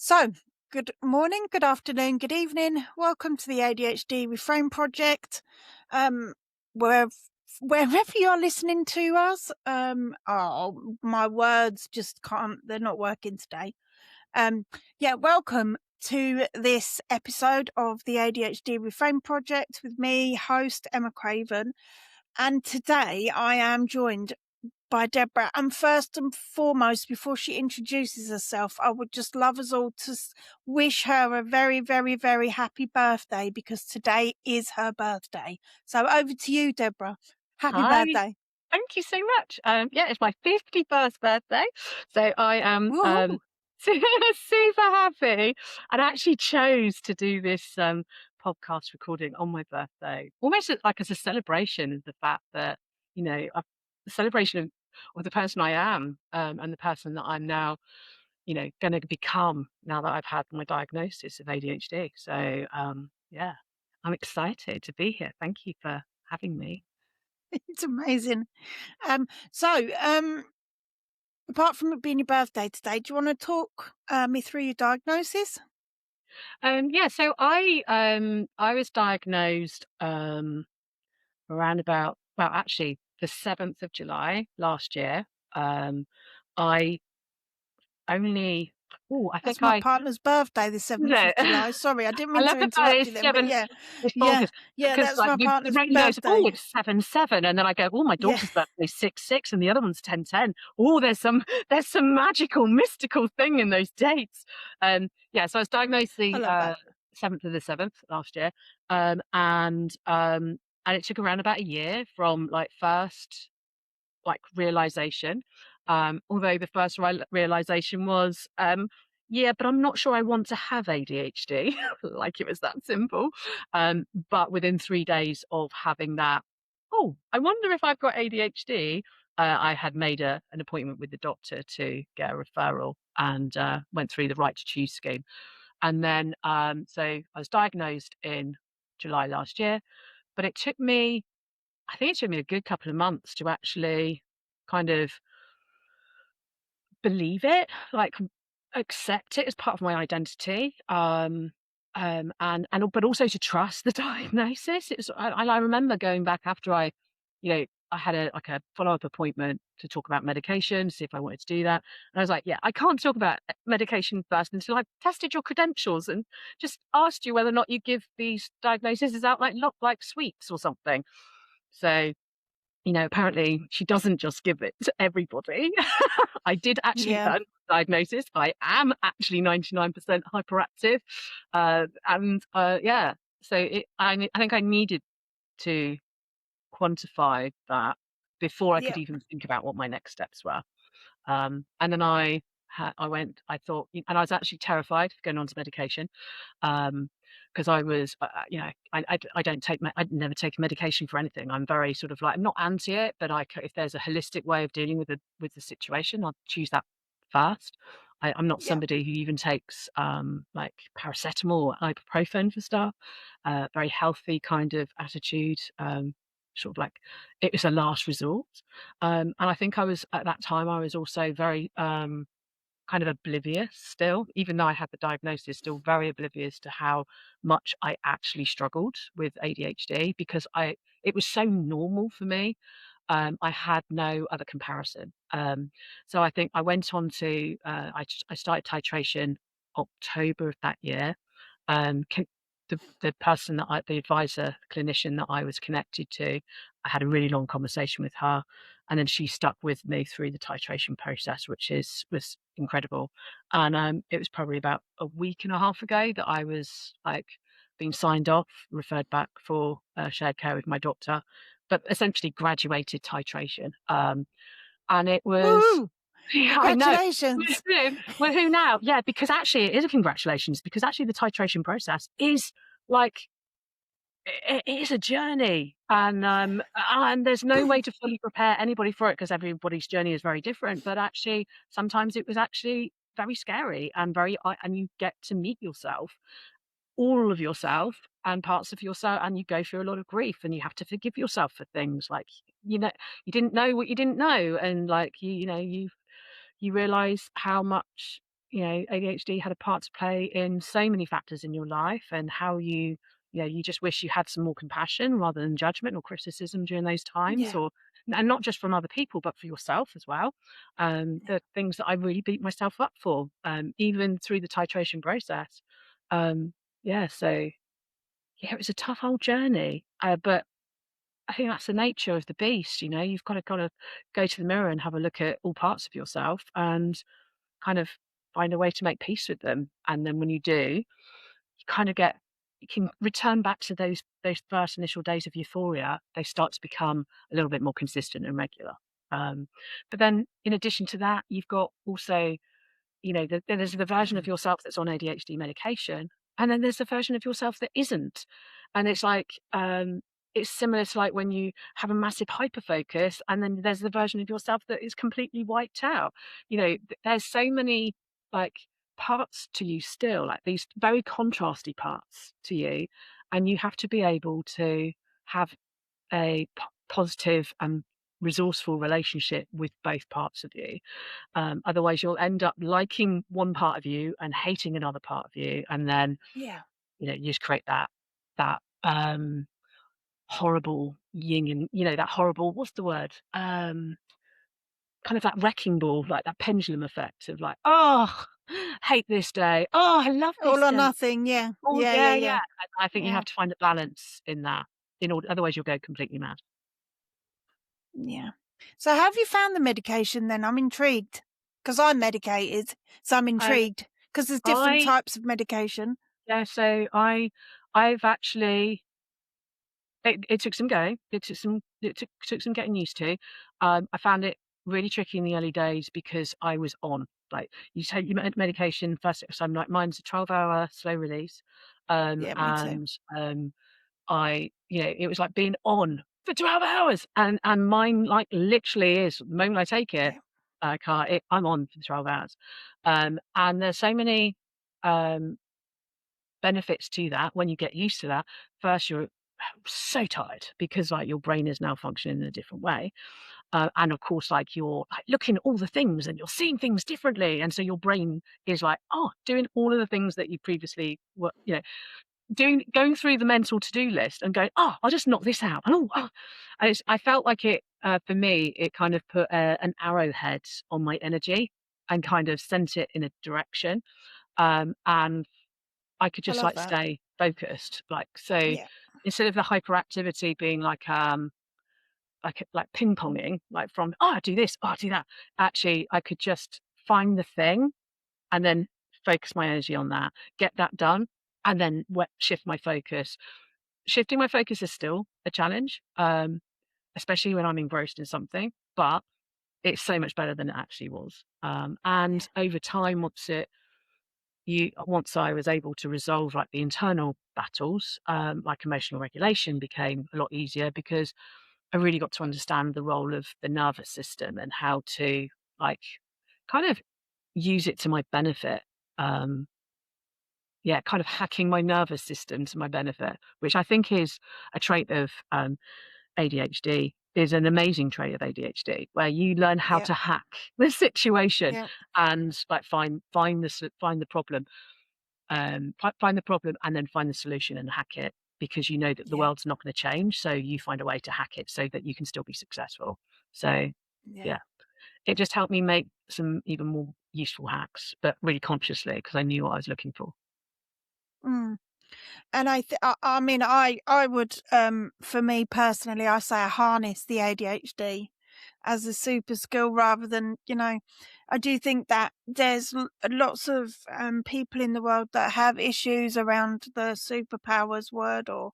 So, good morning, good afternoon, good evening. Welcome to the ADHD Reframe Project. Where, wherever you're listening to us, oh, my words just can't, they're not working today. Welcome to this episode of the ADHD Reframe Project with me, host Emma Craven. And today I am joined by Deborah. And first and foremost, before she introduces herself, I would just love us all to wish her a very, very, very happy birthday, because today is her birthday. So over to you, Deborah. Happy Hi, birthday. thank you so much. It's my 51st birthday, so I am Woohoo. super happy, and I actually chose to do this podcast recording on my birthday, almost like as a celebration of the fact that the celebration of the person I am, and the person that I'm now, going to become now that I've had my diagnosis of ADHD. So yeah, I'm excited to be here. Thank you for having me. It's amazing. So, apart from it being your birthday today, do you want to talk me through your diagnosis? So I was diagnosed around about, well, actually the 7th of July last year. I only I That's think my I partner's birthday, the 7th no. of July. Sorry, I didn't I mean love to the fact interrupt you it's then, but 7. yeah, It's yeah, bonkers yeah, because that's like my the partner's brain goes, birthday. oh, it's 7/7, and then I go, oh, my Yeah. daughter's birthday is 6/6, and the other one's 10/10. Oh, there's some magical, mystical thing in those dates. So I was diagnosed I the love that. 7th of the 7th last year, and it took around about a year from like first like realization. Although the first realization was, yeah, but I'm not sure I want to have ADHD. Like it was that simple. But within 3 days of having that, oh, I wonder if I've got ADHD. I had made an appointment with the doctor to get a referral and went through the right to choose scheme. And then, so I was diagnosed in July last year, but I think it took me a good couple of months to actually kind of believe it, like accept it as part of my identity. But also to trust the diagnosis. I remember going back after I had a follow-up appointment to talk about medication, see if I wanted to do that. And I was like, yeah, I can't talk about medication first until I've tested your credentials and just asked you whether or not you give these diagnoses out like sweets or something. So apparently she doesn't just give it to everybody. I did actually Yeah. earn a diagnosis. I am actually 99% hyperactive. I think I needed to quantify that before I could Yeah. even think about what my next steps were. And then I thought, and I was actually terrified of going on to medication. Because I was, I don't I'd never taken medication for anything. I'm very sort of like, I'm not anti it, but if there's a holistic way of dealing with the situation, I'll choose that first. I'm not Yeah. somebody who even takes like paracetamol or ibuprofen for stuff. Very healthy kind of attitude. Sort of like it was a last resort. And I think I was at that time. I was also very kind of oblivious still, even though I had the diagnosis, still very oblivious to how much I actually struggled with ADHD because it was so normal for me. I had no other comparison. So I think I went on to, I started titration October of that year. Um, con- the person the advisor clinician that I was connected to, I had a really long conversation with her, and then she stuck with me through the titration process, which was incredible. And it was probably about a week and a half ago that I was like being signed off, referred back for shared care with my doctor, but essentially graduated titration. And it was, Woo! yeah, I know. Congratulations. Woohoo now. Yeah, because actually it is a congratulations, because actually the titration process is like, it is a journey, and there's no way to fully prepare anybody for it because everybody's journey is very different. But actually, sometimes it was actually very scary and and you get to meet yourself, all of yourself and parts of yourself, and you go through a lot of grief, and you have to forgive yourself for things like you didn't know what you didn't know, and like you realize how much ADHD had a part to play in so many factors in your life and how you just wish you had some more compassion rather than judgment or criticism during those times, Yeah. or and not just from other people, but for yourself as well. Yeah. The things that I really beat myself up for, even through the titration process. Yeah, so yeah, it was a tough old journey, but I think that's the nature of the beast. You've got to go to the mirror and have a look at all parts of yourself and kind of find a way to make peace with them. And then when you do, you kind of you can return back to those first initial days of euphoria. They start to become a little bit more consistent and regular. Um, but then in addition to that, you've got also there's the version of yourself that's on ADHD medication, and then there's the version of yourself that isn't. And it's like, it's similar to like when you have a massive hyperfocus, and then there's the version of yourself that is completely wiped out. There's so many like parts to you still, like these very contrasty parts to you, and you have to be able to have a positive and resourceful relationship with both parts of you. Otherwise, you'll end up liking one part of you and hating another part of you, and then Yeah. you just create that horrible yin and that horrible, what's the word? Kind of that wrecking ball, like that pendulum effect of like, oh, hate this day, oh, I love All this or day. nothing. Yeah. Oh Yeah. Yeah. yeah, yeah. Yeah. And I think you Yeah. have to find a balance in that. In order, otherwise you'll go completely mad. Yeah. So have you found the medication then? I'm intrigued because I'm medicated. So I'm Um, intrigued because there's different I types of medication. Yeah, so I've actually it took some going. It took some getting used to. I found it really tricky in the early days because I was on. Like, you take your medication first, so I'm like, mine's a 12-hour slow release. Yeah, me too. And, it was like being on for 12 hours, and mine, like, literally is the moment I take it, Yeah. I'm on for the 12 hours. And there's so many, um benefits to that when you get used to that. First, you're so tired because like your brain is now functioning in a different way. And of course, like you're like looking at all the things and you're seeing things differently. And so your brain is like, oh, doing all of the things that you previously were, going through the mental to-do list and going, oh, I'll just knock this out. Oh. And I felt like for me, it kind of put an arrowhead on my energy and kind of sent it in a direction. And I could I just, love like, that. stay focused, like, so Yeah. instead of the hyperactivity being like ping-ponging, like from, "Oh, I do this, oh, I do that," actually, I could just find the thing and then focus my energy on that, get that done, and then shift my focus. Shifting my focus is still a challenge, especially when I'm engrossed in something, but it's so much better than it actually was. And Yeah. over time, once I was able to resolve like the internal battles, like emotional regulation became a lot easier because I really got to understand the role of the nervous system and how to like kind of use it to my benefit. Um, yeah, kind of hacking my nervous system to my benefit, which I think is a trait of ADHD. Is an amazing trait of ADHD where you learn how Yeah. to hack the situation Yeah. and like find the problem, find the problem and then find the solution and hack it because you know that the Yeah. world's not going to change. So you find a way to hack it so that you can still be successful. So Yeah. yeah, it just helped me make some even more useful hacks, but really consciously because I knew what I was looking for. Mm. And I mean, I would, for me personally, I say I harness the ADHD as a super skill rather than, I do think that there's lots of people in the world that have issues around the superpowers word, or,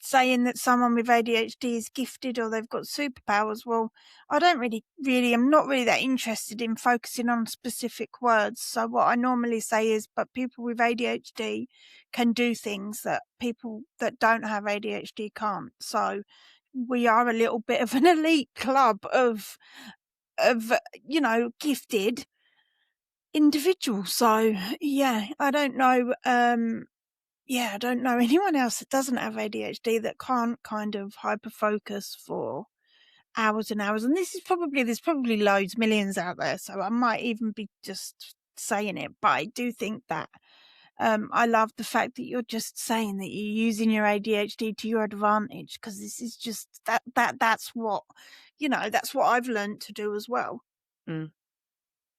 saying that someone with ADHD is gifted or they've got superpowers. Well, I don't I'm not really that interested in focusing on specific words. So what I normally say is, but people with ADHD can do things that people that don't have ADHD can't. So we are a little bit of an elite club of gifted individuals. So yeah, I don't know. I don't know anyone else that doesn't have ADHD that can't kind of hyper focus for hours and hours. And there's probably loads, millions out there. So I might even be just saying it, but I do think that I love the fact that you're just saying that you're using your ADHD to your advantage, because this is just that's what, that's what I've learned to do as well. Mm,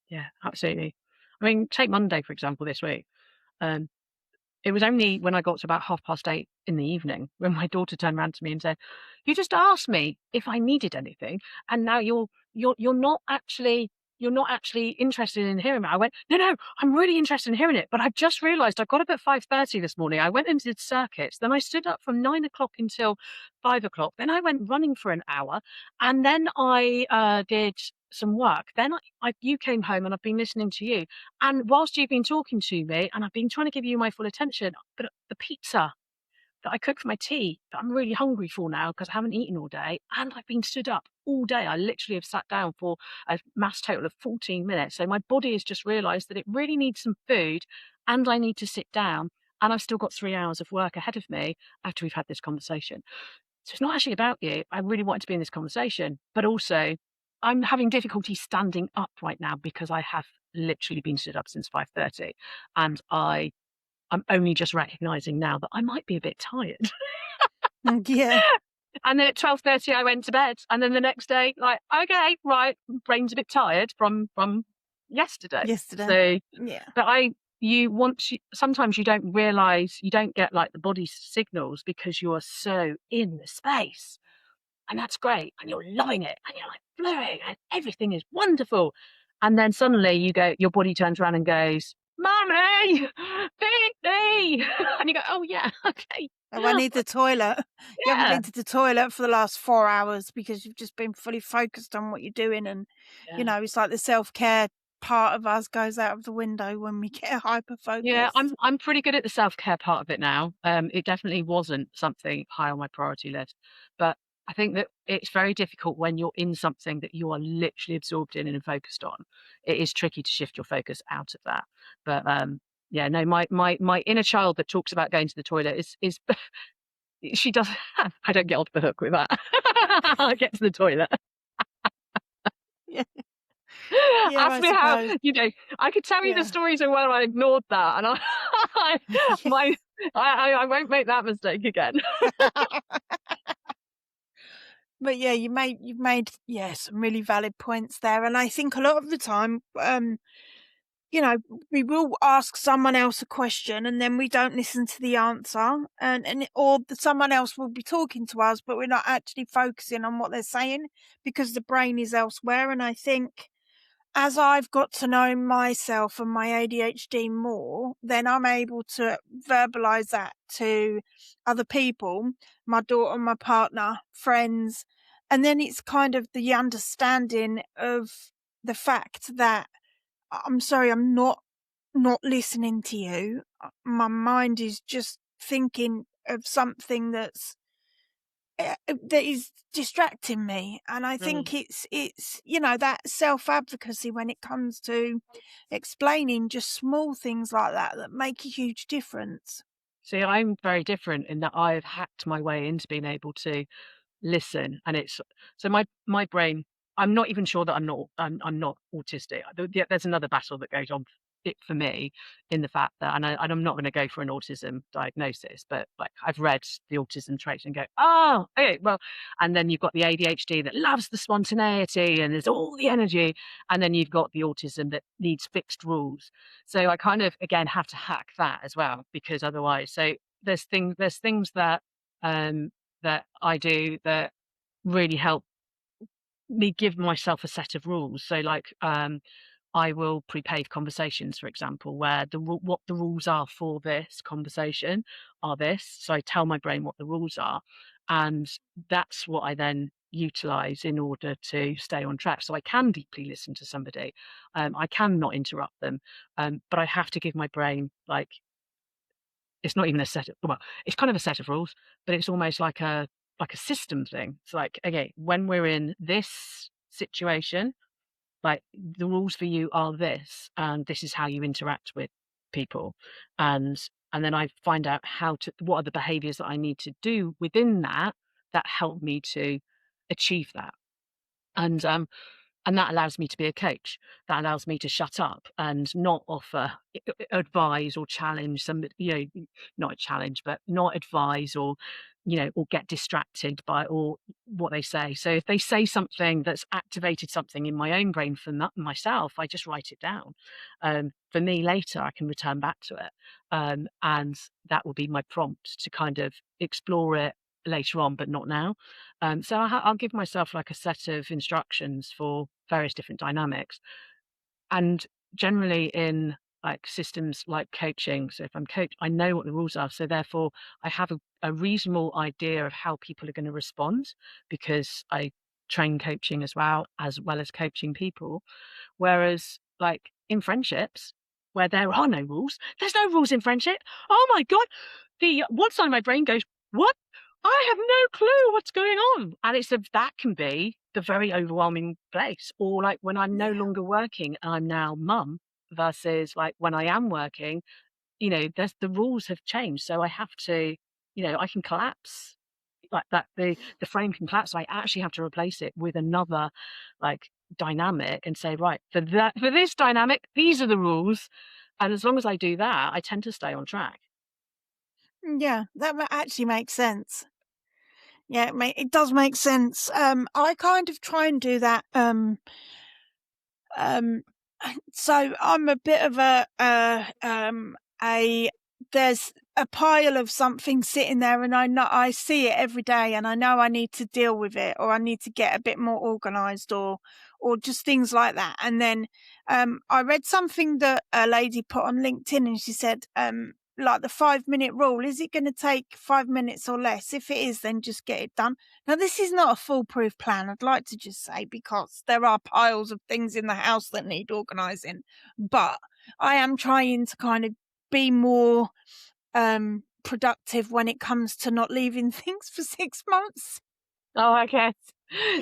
yeah, absolutely. I mean, take Monday, for example, this week. Um, It was only when I got to about 8:30 in the evening when my daughter turned around to me and said, "You just asked me if I needed anything, and now you're not actually interested in hearing it." I went, "No, no, I'm really interested in hearing it, but I've just realized I got up at 5:30 this morning. I went and did circuits, then I stood up from 9 o'clock until 5 o'clock. Then I went running for an hour, and then I did some work. Then you came home and I've been listening to you. And whilst you've been talking to me and I've been trying to give you my full attention, but the pizza that I cooked for my tea that I'm really hungry for now because I haven't eaten all day, and I've been stood up all day. I literally have sat down for a mass total of 14 minutes. So my body has just realized that it really needs some food and I need to sit down. And I've still got 3 hours of work ahead of me after we've had this conversation. So it's not actually about you. I really wanted to be in this conversation, but also I'm having difficulty standing up right now because I have literally been stood up since 5:30, and I'm only just recognizing now that I might be a bit tired. Yeah, And then at 12:30 I went to bed, and then the next day, like, okay, right, brain's a bit tired from yesterday. yesterday. So, Yeah. but sometimes you don't realize, you don't get like the body's signals because you are so in the space. And that's great, and you're loving it, and you're like flowing, and everything is wonderful. And then suddenly your body turns around and goes, "Mommy, feed me." And you go, "Oh yeah, okay." Oh, I need the toilet. You haven't Yeah, been to the toilet for the last 4 hours because you've just been fully focused on what you're doing. And, yeah. it's like the self-care part of us goes out of the window when we get hyper Yeah, focused. I'm pretty good at the self-care part of it now. It definitely wasn't something high on my priority list, but I think that it's very difficult when you're in something that you are literally absorbed in and focused on. It is tricky to shift your focus out of that. But yeah, no, my inner child that talks about going to the toilet is she does. I don't get off the hook with that. I get to the toilet. Yeah, yeah, Ask I me how, suppose. I could tell you the Yeah. stories of where I ignored that, and Yeah. my, I won't make that mistake again. But yeah, you've made, yeah, some really valid points there. And I think a lot of the time, you know, we will ask someone else a question and then we don't listen to the answer, or someone else will be talking to us, but we're not actually focusing on what they're saying because the brain is elsewhere. And I think as I've got to know myself and my ADHD more, then I'm able to verbalize that to other people, my daughter, my partner, friends. And then it's kind of the understanding of the fact that I'm sorry, I'm not listening to you. My mind is just thinking of something that is distracting me. And I Mm. think it's that self-advocacy when it comes to explaining just small things like that make a huge difference. See, I'm very different in that I've hacked my way into being able to listen, and it's so my brain. I'm not even sure that I'm not autistic. There's another battle that goes on for me in the fact that, and I'm not going to go for an autism diagnosis, but like I've read the autism traits and go, oh, okay, well, and then you've got the ADHD that loves the spontaneity and there's all the energy, and then you've got the autism that needs fixed rules. So I kind of again have to hack that as well because otherwise, so there's things that that I do that really help me give myself a set of rules. So like, I will prepave conversations, for example, where what the rules are for this conversation are this. So I tell my brain what the rules are, and that's what I then utilize in order to stay on track. So I can deeply listen to somebody, I can not interrupt them, but I have to give my brain like it's not even a set of well, it's kind of a set of rules, but it's almost like a system thing. It's like, okay, when we're in this situation, like the rules for you are this, and this is how you interact with people. And and then I find out what are the behaviors that I need to do within that that help me to achieve that. And And that allows me to be a coach. That allows me to shut up and not offer advise or challenge somebody, not challenge, but not advise or, or get distracted by or what they say. So if they say something that's activated something in my own brain for myself, I just write it down. For me later, I can return back to it. And that will be my prompt to kind of explore it later on, but not now. So I'll give myself like a set of instructions for various different dynamics. And generally in like systems like coaching, so if I'm coach, I know what the rules are. So therefore I have a reasonable idea of how people are going to respond, because I train coaching as well as coaching people. Whereas like in friendships where there are no rules, there's no rules in friendship. Oh my God. The one side of my brain goes, what? I have no clue what's going on. And that can be the very overwhelming place. Or like when I'm no longer working, I'm now mum, versus like when I am working, the rules have changed. So I have to, I can collapse like that. The frame can collapse. So I actually have to replace it with another like dynamic and say, right, for this dynamic, these are the rules. And as long as I do that, I tend to stay on track. Yeah, that actually makes sense. Yeah, it does make sense. I kind of try and do that. So I'm a bit of there's a pile of something sitting there, and I see it every day, and I know I need to deal with it, or I need to get a bit more organized, or just things like that. And then I read something that a lady put on LinkedIn, and she said like the 5-minute rule, is it going to take 5 minutes or less? If it is, then just get it done. Now, this is not a foolproof plan, I'd like to just say, because there are piles of things in the house that need organising. But I am trying to kind of be more productive when it comes to not leaving things for 6 months. Oh, okay.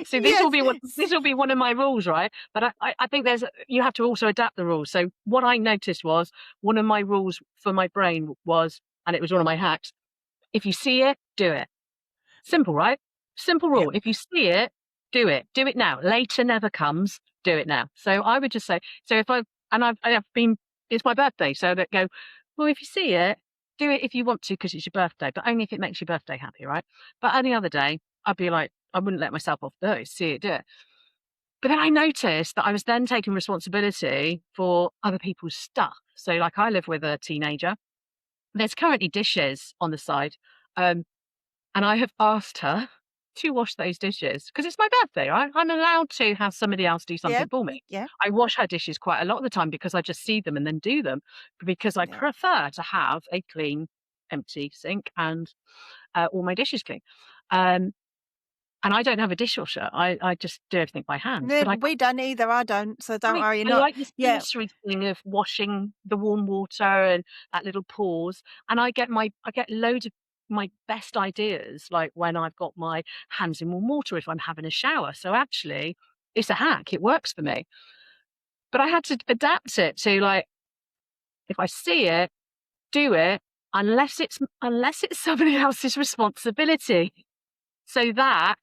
So this will be one of my rules, right? But I think you have to also adapt the rules. So what I noticed was one of my rules for my brain was, and it was one of my hacks, if you see it, do it. Simple, right? Simple rule. Yep. If you see it, do it. Do it now. Later never comes. Do it now. So I would just say, so if it's my birthday, so that go, well, if you see it, do it if you want to, because it's your birthday, but only if it makes your birthday happy, right? But any other day, I'd be like, I wouldn't let myself off the hook, see it, do it. But then I noticed that I was then taking responsibility for other people's stuff. So like I live with a teenager. There's currently dishes on the side. And I have asked her to wash those dishes because it's my birthday, right? I'm allowed to have somebody else do something for me. Yeah. I wash her dishes quite a lot of the time because I just see them and then do them, because I prefer to have a clean, empty sink and all my dishes clean. And I don't have a dishwasher. I just do everything by hand. But we don't either. I don't. So don't worry. I like this sensory thing of washing the warm water and that little pause. And I get loads of my best ideas, like when I've got my hands in warm water, if I'm having a shower. So actually, it's a hack. It works for me. But I had to adapt it to like, if I see it, do it, unless it's somebody else's responsibility. So that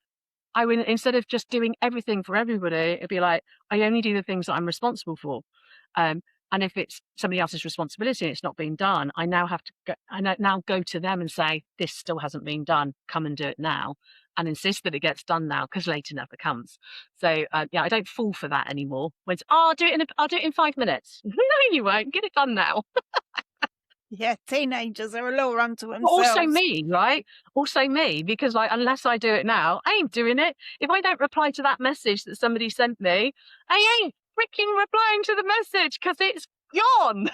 I would, instead of just doing everything for everybody, it'd be like, I only do the things that I'm responsible for. And if it's somebody else's responsibility and it's not being done, I now have to now go to them and say, this still hasn't been done. Come and do it now, and insist that it gets done now, because later never comes. So yeah, I don't fall for that anymore. When it's, I'll do it in 5 minutes. No, you won't. Get it done now. Yeah, teenagers are a little unto themselves. Also me, right? Also me, because like, unless I do it now, I ain't doing it. If I don't reply to that message that somebody sent me, I ain't freaking replying to the message, because it's gone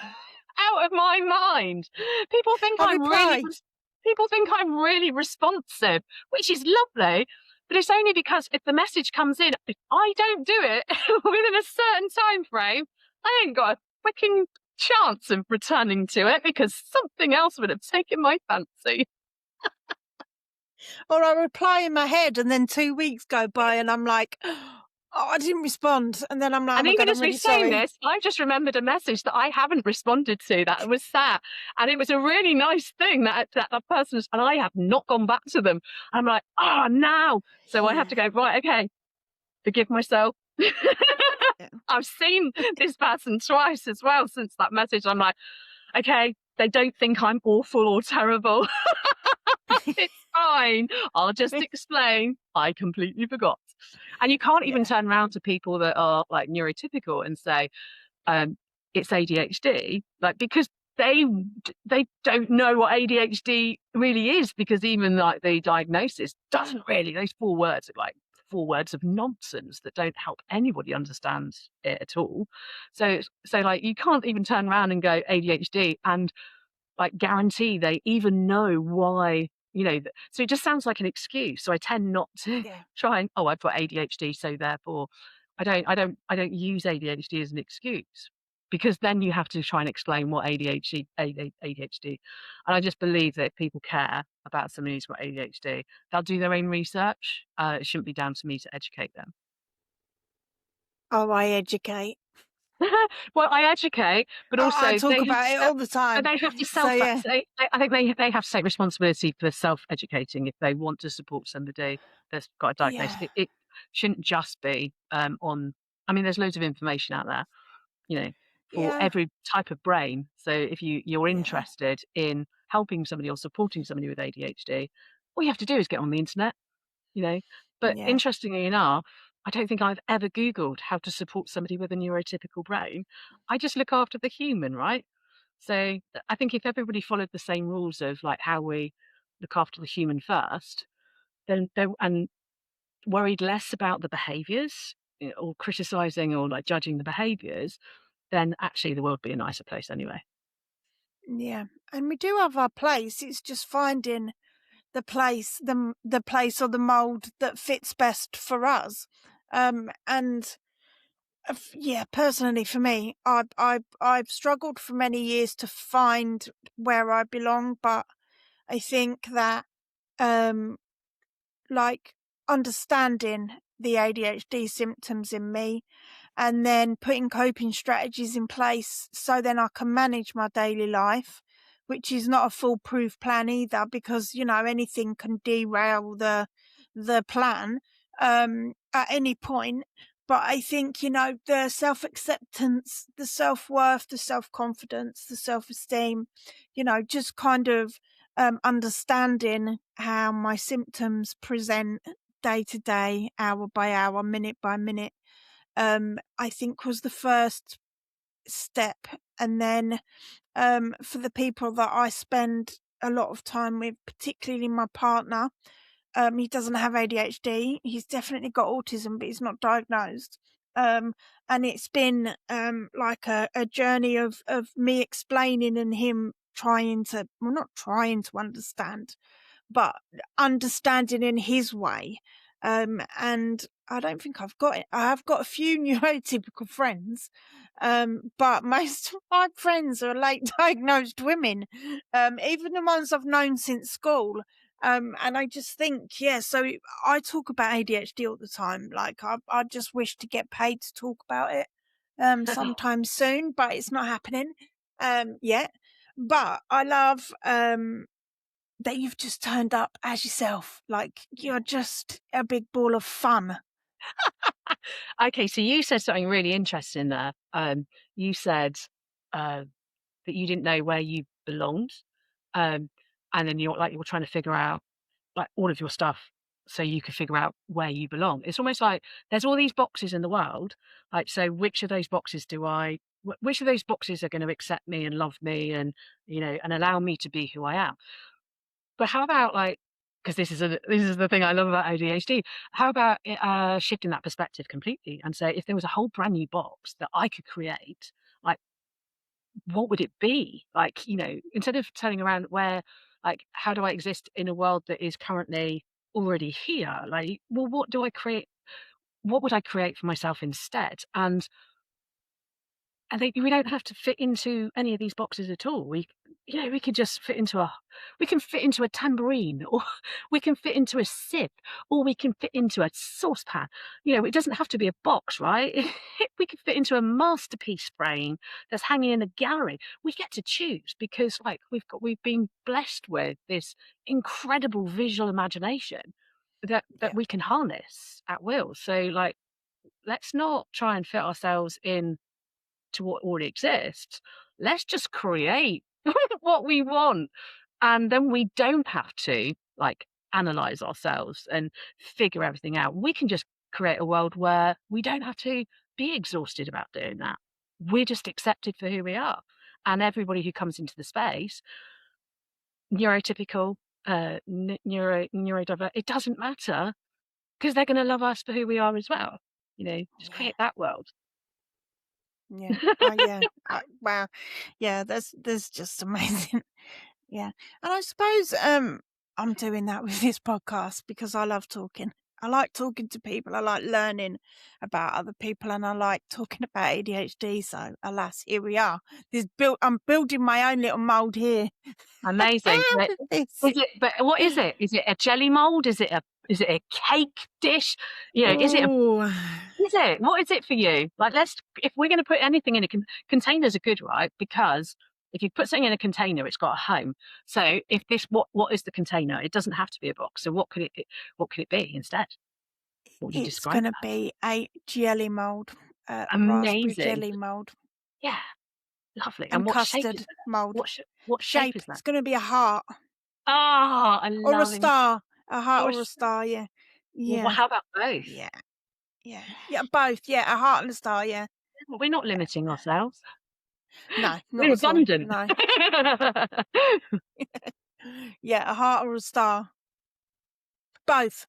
out of my mind. People think I'm really responsive, which is lovely. But it's only because if the message comes in, if I don't do it within a certain time frame, I ain't got a freaking chance of returning to it, because something else would have taken my fancy. Or I reply in my head, and then 2 weeks go by, and I'm like, oh, I didn't respond. And then I'm like, and oh even God, as we're saying this, I just remembered a message that I haven't responded to that was that. And it was a really nice thing that person, and I have not gone back to them. I'm like, oh, now. So I have to go, right, okay, forgive myself. Yeah. I've seen this person twice as well since that message. I'm like, okay, they don't think I'm awful or terrible. It's fine. I'll just explain. I completely forgot. And you can't even Yeah. turn around to people that are like neurotypical and say, um, it's ADHD, like because they they don't know what ADHD really is, because even like the diagnosis doesn't really, those 4 words are like 4 words of nonsense that don't help anybody understand it at all. So like you can't even turn around and go ADHD and like guarantee they even know why, so it just sounds like an excuse. So I tend not to Yeah. try and, oh, I've got ADHD, so therefore I don't use ADHD as an excuse, because then you have to try and explain what ADHD. And I just believe that if people care about somebody who's got ADHD, they'll do their own research. It shouldn't be down to me to educate them. Oh, I educate. Well, I educate, but I also talk about it all the time. they have to So self. yeah. I think they have to take responsibility for self-educating if they want to support somebody that's got a diagnosis. Yeah. It shouldn't just be on. I mean, there's loads of information out there, you know, for Yeah. every type of brain. So if you're Yeah. interested in helping somebody or supporting somebody with ADHD, all you have to do is get on the internet, you know. But Yeah. interestingly enough, I don't think I've ever Googled how to support somebody with a neurotypical brain. I just look after the human, right? So I think if everybody followed the same rules of like how we look after the human first, then and worried less about the behaviours, or criticizing or like judging the behaviours, then actually the world would be a nicer place anyway. Yeah. And we do have our place. It's just finding the place or the mold that fits best for us. And yeah, personally for me, I've struggled for many years to find where I belong, but I think that um like understanding the ADHD symptoms in me and then putting coping strategies in place so then I can manage my daily life, which is not a foolproof plan either, because anything can derail the plan at any point. But I think the self-acceptance, the self-worth, the self-confidence, the self-esteem, just kind of understanding how my symptoms present day to day, hour by hour, minute by minute, I think was the first step. And then for the people that I spend a lot of time with, particularly my partner, he doesn't have ADHD. He's definitely got autism, but he's not diagnosed. Um, and it's been like a journey of me explaining and him trying to, well, not trying to understand, but understanding in his way. And I don't think I've got it. I have got a few neurotypical friends, but most of my friends are late diagnosed women, even the ones I've known since school. And I just think, yeah, so I talk about ADHD all the time. Like, I just wish to get paid to talk about it sometime soon, but it's not happening yet. But I love that you've just turned up as yourself. Like, you're just a big ball of fun. Okay, so you said something really interesting there. You said uh, that you didn't know where you belonged, um, and then you're trying to figure out like all of your stuff so you could figure out where you belong. It's almost like there's all these boxes in the world. Like, so which of those boxes which of those boxes are going to accept me and love me and, and allow me to be who I am? But how about like, because this is the thing I love about ADHD. How about shifting that perspective completely and say, if there was a whole brand new box that I could create, like what would it be? Like, instead of turning around like, how do I exist in a world that is currently already here? Like, well, what do I create? What would I create for myself instead? And we don't have to fit into any of these boxes at all. We could just we can fit into a tambourine, or we can fit into a sieve, or we can fit into a saucepan. It doesn't have to be a box, right? We could fit into a masterpiece frame that's hanging in a gallery. We get to choose because, like, we've been blessed with this incredible visual imagination that Yeah. we can harness at will. So, like, let's not try and fit ourselves in to what already exists. Let's just create what we want. And then we don't have to like analyze ourselves and figure everything out. We can just create a world where we don't have to be exhausted about doing that. We're just accepted for who we are. And everybody who comes into the space, neurotypical, neurodiverse, it doesn't matter because they're going to love us for who we are as well. Just Yeah. create that world. Yeah. Oh, yeah. Wow. Yeah, that's just amazing. Yeah. And I suppose I'm doing that with this podcast because I love talking. I like talking to people. I like learning about other people, and I like talking about ADHD. So, alas, here we are. I'm building my own little mold here. Amazing. But With this. what is it? Is it a jelly mold? Is it a cake dish? Oh, What is it for you? Like, if we're going to put anything in containers are good, right? Because if you put something in a container, it's got a home. So if what is the container? It doesn't have to be a box. So what could it be instead? What would you it's describe going to it as? be a jelly mold, raspberry Amazing. jelly mold, Yeah, lovely. And and what shape is custard it? mold. What shape Shape, is that? it's going to be a heart Oh, I or a love him. star. A heart Or or a star, yeah. well, Yeah. how about both? Yeah. Yeah. Yeah, both. Yeah, a heart and a star, yeah. Well, we're not Yeah. limiting ourselves. No, not We're at all. abundant. No. Yeah, a heart or a star. Both.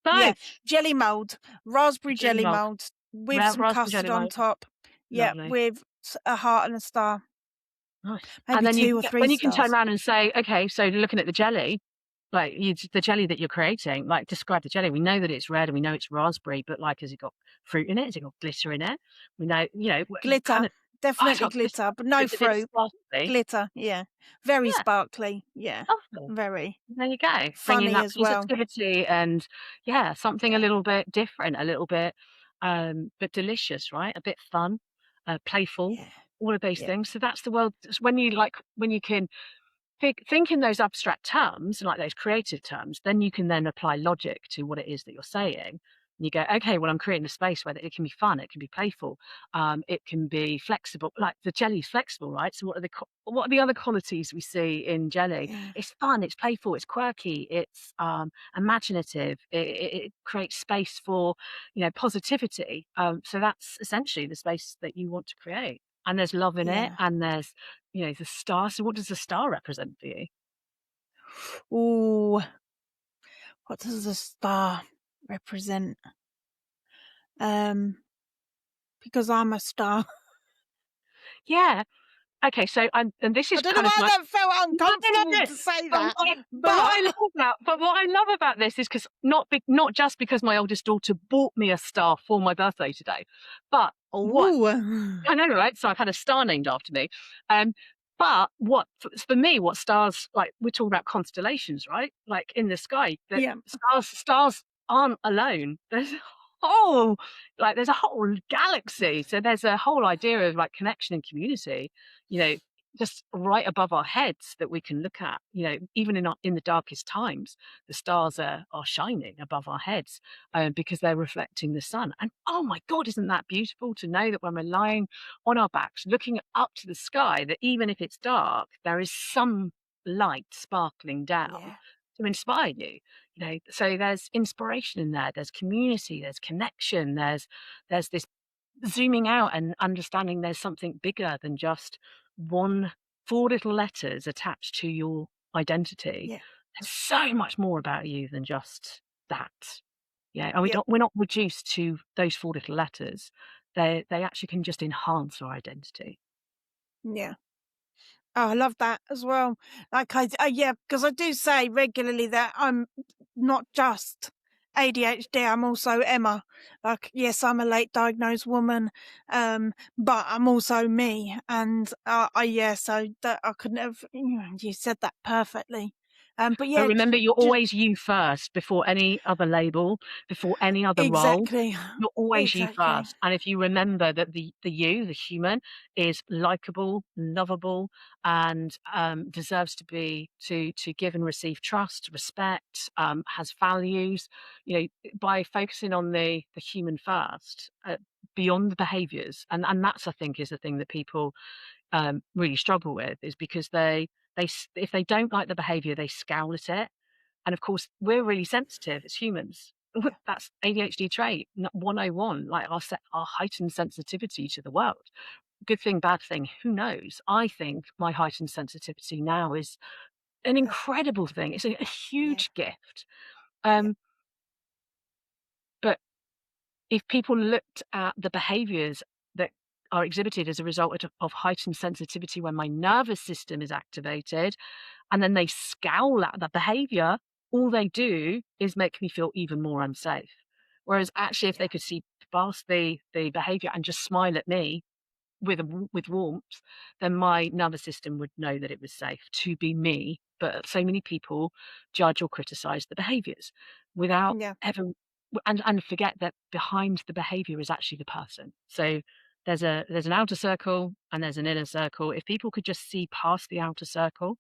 Yeah. Both. Jelly mold, raspberry Jelly jelly mold. mold with some Raspberry custard jelly on mold. top. Yeah, Lovely. with a heart and a star. Nice. And Maybe then 2 or 3 then you can turn stars. around and say, okay, so looking at the jelly, like the jelly that you're creating, like describe the jelly. We know that it's red and we know it's raspberry, but like, has it got fruit in it? Has it got glitter in it? We know, kind Glitter. of, oh, it's Definitely got glitter. glitter, but no Is it fruit. sparkly? Glitter, yeah. Very Yeah, sparkly. Yeah. lovely. Very There you go. Bringing funny that as well. positivity and yeah, something a Yeah. little bit different, a little bit, but delicious, right? A bit fun, playful, Yeah. all of those Yeah. things. So that's the world. It's when you can think in those abstract terms, like those creative terms, then you can then apply logic to what it is that you're saying. And you go, okay, well, I'm creating a space where it can be fun, it can be playful, it can be flexible. Like the jelly's flexible, right? So what are the other qualities we see in jelly? Yeah. It's fun, it's playful, it's quirky, it's imaginative. It creates space for positivity. So that's essentially the space that you want to create. And there's love in it, Yeah. and there's the star. So what does the star represent for you? Ooh. What does the star represent? Because I'm a star. Yeah. Okay, so and this I is don't know kind of why my that felt no, no, no, uncomfortable no. to say But that, what I but love about this is because not just because my oldest daughter bought me a star for my birthday today, but what ooh. I know, right? So I've had a star named after me. Um, but for me, what stars like we're talking about constellations, right? Like in the sky, that Yeah. stars aren't alone. There's a whole galaxy. So there's a whole idea of like connection and community, you know, just right above our heads that we can look at. Even in the darkest times, the stars are shining above our heads because they're reflecting the sun. And oh my God, isn't that beautiful to know that when we're lying on our backs, looking up to the sky, that even if it's dark, there is some light sparkling down Yeah. to inspire you. So there's inspiration in there. There's community. There's connection. There's this zooming out and understanding there's something bigger than just four little letters attached to your identity. Yeah. There's so much more about you than just that. Yeah, and Yep. we're not reduced to those four little letters. They actually can just enhance our identity. Yeah. Oh, I love that as well. Like yeah, because I do say regularly that I'm not just ADHD. I'm also Emma. Like, yes, I'm a late diagnosed woman, but I'm also me. And yeah, so that I couldn't have. You said that perfectly. But But yeah, remember, you're just always you first before any other label, before any other role. exactly, You're always you exactly. first. And if you remember that the you, the human, is likable, lovable, and deserves to be to give and receive trust, respect, has values, by focusing on the human first, beyond the behaviors, and that's, I think, is the thing that people really struggle with, is because if they don't like the behavior, they scowl at it. And of course, we're really sensitive as humans. Yeah, That's ADHD trait 101, like our heightened sensitivity to the world. Good thing, bad thing, who knows? I think my heightened sensitivity now is an uh, incredible thing. It's a yeah, huge gift. yeah, Um, but if people looked at the behaviors that are exhibited as a result of heightened sensitivity when my nervous system is activated, and then they scowl at the behavior, all they do is make me feel even more unsafe. Whereas actually, if yeah, they could see past the behavior and just smile at me with warmth, then my nervous system would know that it was safe to be me. But so many people judge or criticize the behaviors without yeah, ever and forget that behind the behavior is actually the person. So there's an outer circle and there's an inner circle. If people could just see past the outer circle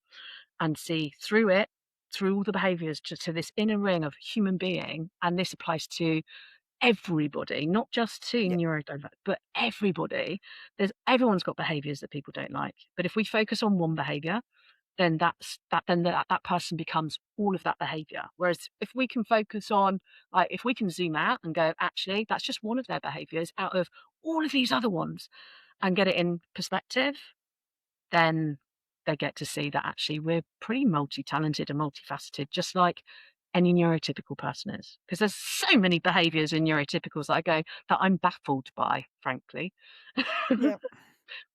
and see through it, through all the behaviors to this inner ring of human being, and this applies to everybody, not just to yeah, neurodiverse, but everybody. Everyone's got behaviors that people don't like. But if we focus on one behavior, then that person becomes all of that behavior. Whereas if we can focus on, like, if we can zoom out and go, actually, that's just one of their behaviors out of all of these other ones, and get it in perspective, then they get to see that actually we're pretty multi-talented and multifaceted, just like any neurotypical person is. Because there's so many behaviors in neurotypicals that I go that I'm baffled by, frankly. yeah,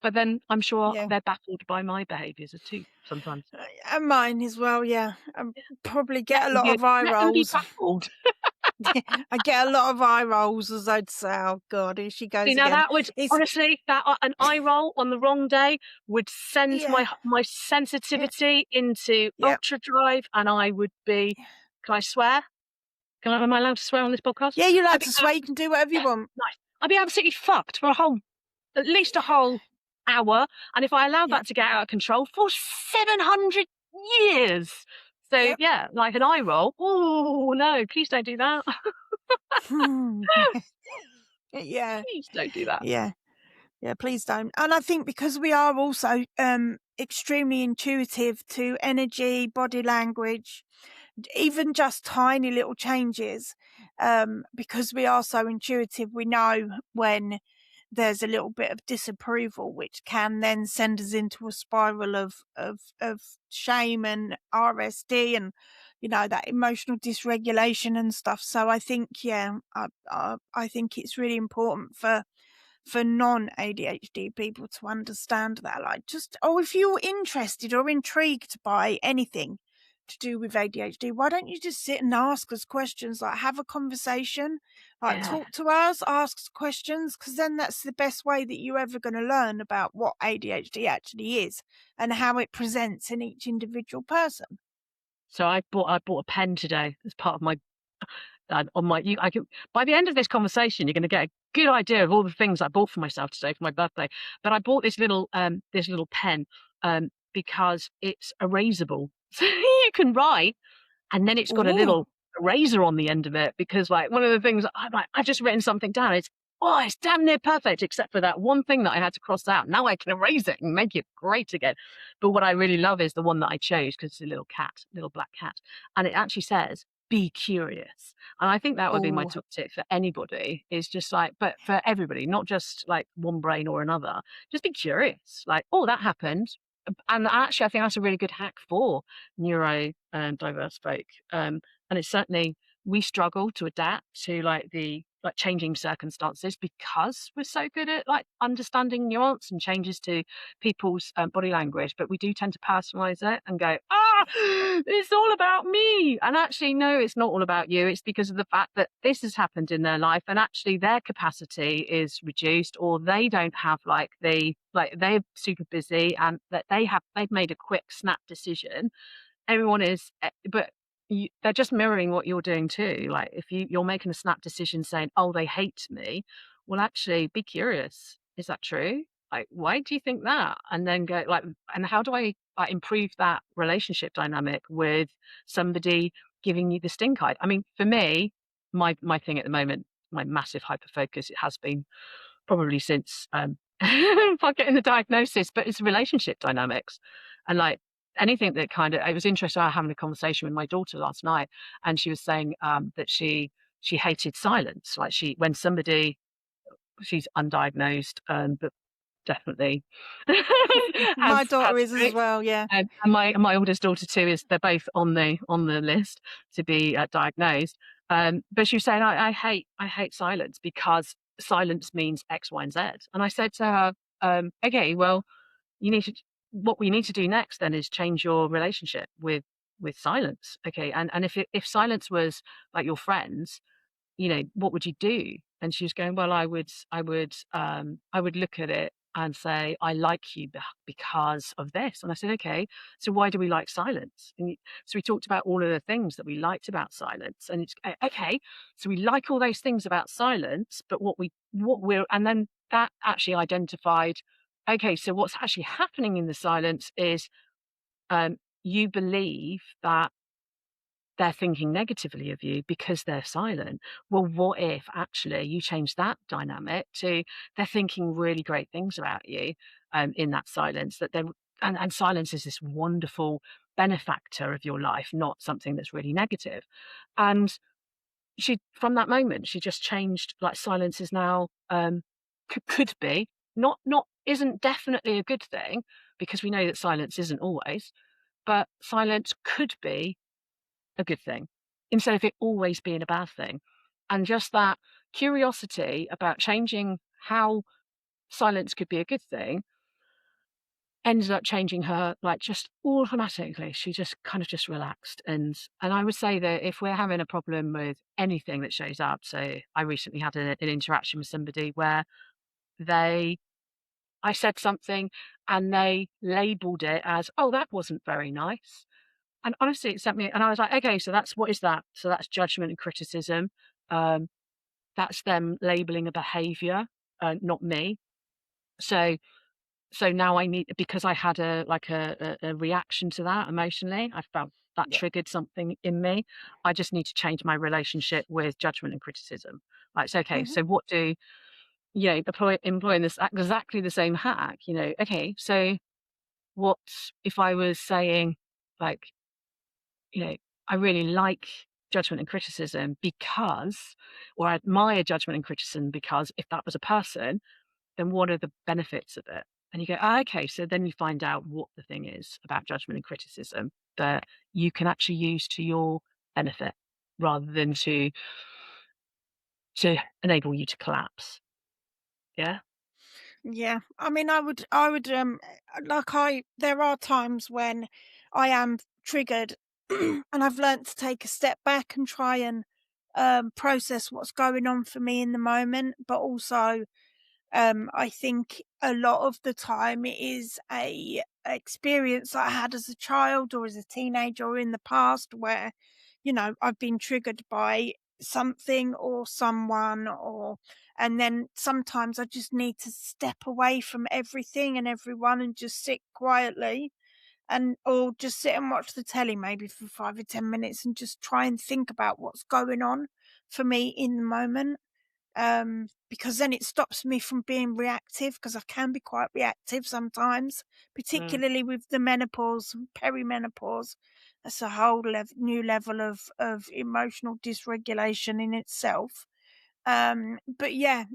But then I'm sure yeah. they're baffled by my behaviors too sometimes. And mine as well, yeah. Probably get a lot of eye Let them be rolls. baffled. I get a lot of eye rolls, as I'd say. Oh God, here she See, goes now again. that would It's honestly, that an eye roll on the wrong day would send yeah, my yeah, sensitivity into yeah, ultra drive, and I would be. Can I swear? Am I allowed to swear on this podcast? yeah. You're I'd allowed be to swear. You can do whatever you want. nice. I'd be absolutely fucked for at least a whole hour, and if I allowed Yeah, that to get out of control, for 700 years. So yeah, yeah, like an eye roll. Oh no, please don't do that. yeah, Please don't do that. yeah. Yeah, please don't. And I think because we are also extremely intuitive to energy, body language, even just tiny little changes, because we are so intuitive, we know when there's a little bit of disapproval, which can then send us into a spiral of shame and RSD and that emotional dysregulation and stuff. So I think I think it's really important for non-ADHD people to understand that, like, just, oh, if you're interested or intrigued by anything to do with ADHD, why don't you just sit and ask us questions, like have a conversation, like Yeah. talk to us, ask us questions, because then that's the best way that you're ever going to learn about what ADHD actually is and how it presents in each individual person. So I bought a pen today as part of my on my you I can by the end of this conversation, you're gonna get a good idea of all the things I bought for myself today for my birthday. But I bought this little pen, because it's erasable. So you can write, and then it's got a Ooh, little eraser on the end of it, because, like, one of the things I'm like, I've just written something down. It's damn near perfect, except for that one thing that I had to cross out. Now I can erase it and make it great again. But what I really love is the one that I chose, because it's a little cat, little black cat, and it actually says, "Be curious." And I think that would be my ooh, top tip for anybody. Is just like, but for everybody, not just like one brain or another. Just be curious. Like, oh, that happened. And actually, I think that's a really good hack for neuro diverse folk. And it's certainly, we struggle to adapt to like changing circumstances because we're so good at like understanding nuance and changes to people's body language. But we do tend to personalize it and go, it's all about me. And actually, no, it's not all about you. It's because of the fact that this has happened in their life, and actually their capacity is reduced, or they don't have they're super busy, and that they've made a quick snap decision everyone is, but they're just mirroring what you're doing too. Like if you're making a snap decision saying, "Oh, they hate me," well, actually, be curious. Is that true? Like, why do you think that? And then go like, and how do I like, improve that relationship dynamic with somebody giving you the stink eye? I mean, for me, my thing at the moment, my massive hyper focus, it has been probably since by getting the diagnosis, but it's relationship dynamics. And like anything that kind of, it was interesting. I was having a conversation with my daughter last night, and she was saying that she hated silence. Like when somebody, she's undiagnosed, but definitely My daughter has is as tics. well, yeah. And my oldest daughter too is, they're both on the list to be diagnosed. But she was saying, I hate silence because silence means X, Y, and Z. And I said to her, okay, well, you need to, what we need to do next then is change your relationship with silence. Okay. And if silence was like your friends, you know, what would you do? And she was going, well, I would look at it and say, I like you because of this. And I said, okay, so why do we like silence? So we talked about all of the things that we liked about silence. And it's okay, so we like all those things about silence, but and then that actually identified, okay, so what's actually happening in the silence is, you believe that they're thinking negatively of you because they're silent. Well, what if actually you change that dynamic to they're thinking really great things about you, in that silence, that they're, and silence is this wonderful benefactor of your life, not something that's really negative. And she, from that moment, she just changed, like silence is now, could be, not isn't definitely a good thing, because we know that silence isn't always, but silence could be a good thing instead of it always being a bad thing. And just that curiosity about changing how silence could be a good thing ended up changing her, like, just automatically. She just kind of just relaxed. And I would say that if we're having a problem with anything that shows up, so I recently had an interaction with somebody where they I said something and they labeled it as, oh, that wasn't very nice. And honestly, it sent me, and I was like, "Okay, so that's, what is that?" So that's judgment and criticism. Um, that's them labeling a behavior, not me. So now I need, because I had a reaction to that emotionally, I felt that Yeah. triggered something in me. I just need to change my relationship with judgment and criticism. Like, it's okay, Mhm. so what do, you know, employing this exactly the same hack, you know, okay, so what if I was saying, like, you know, I really like judgment and criticism because, or I admire judgment and criticism because if that was a person, then what are the benefits of it? And you go, "Ah, okay, so then you find out what the thing is about judgment and criticism that you can actually use to your benefit rather than to enable you to collapse." Yeah. Yeah. I mean, there are times when I am triggered and I've learnt to take a step back and try and process what's going on for me in the moment, but also I think a lot of the time it is a experience that I had as a child or as a teenager or in the past where, you know, I've been triggered by something or someone, or and then sometimes I just need to step away from everything and everyone and just sit quietly and or just sit and watch the telly maybe for 5 or 10 minutes and just try and think about what's going on for me in the moment, because then it stops me from being reactive because I can be quite reactive sometimes, Mm. particularly with the menopause and perimenopause. That's a whole new level of emotional dysregulation in itself. But yeah,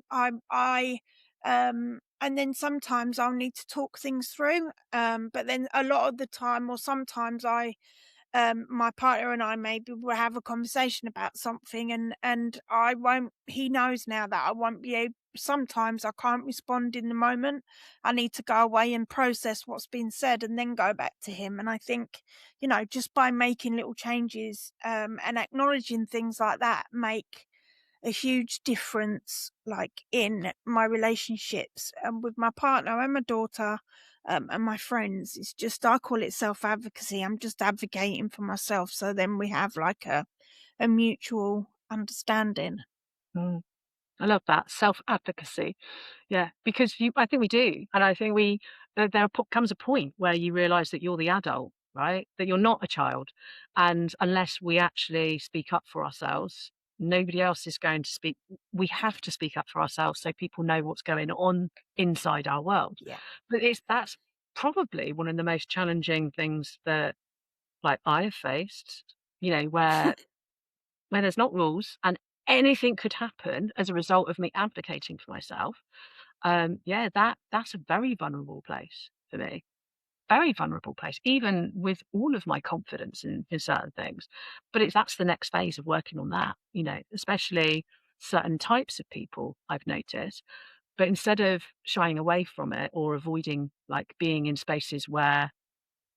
and then sometimes I'll need to talk things through. But then a lot of the time, or sometimes my partner and I maybe will have a conversation about something, and I won't, he knows now that I won't be able, sometimes I can't respond in the moment. I need to go away and process what's been said and then go back to him. And I think, you know, just by making little changes, and acknowledging things like that make a huge difference, like in my relationships, with my partner and my daughter. and my friends. It's just I call it self-advocacy. I'm just advocating for myself, so then we have like a mutual understanding. Mm. I love that self-advocacy. Yeah, because I think we do, and I think there comes a point where you realise that you're the adult, right? That you're not a child, and unless we actually speak up for ourselves, nobody else is going to speak. We have to speak up for ourselves so people know what's going on inside our world. Yeah. But that's probably one of the most challenging things that, like, I have faced. You know, where there's not rules and anything could happen as a result of me advocating for myself. Yeah, that's a very vulnerable place for me. Very vulnerable place, even with all of my confidence in certain things. But that's the next phase of working on that, you know, especially certain types of people I've noticed. But instead of shying away from it or avoiding like being in spaces where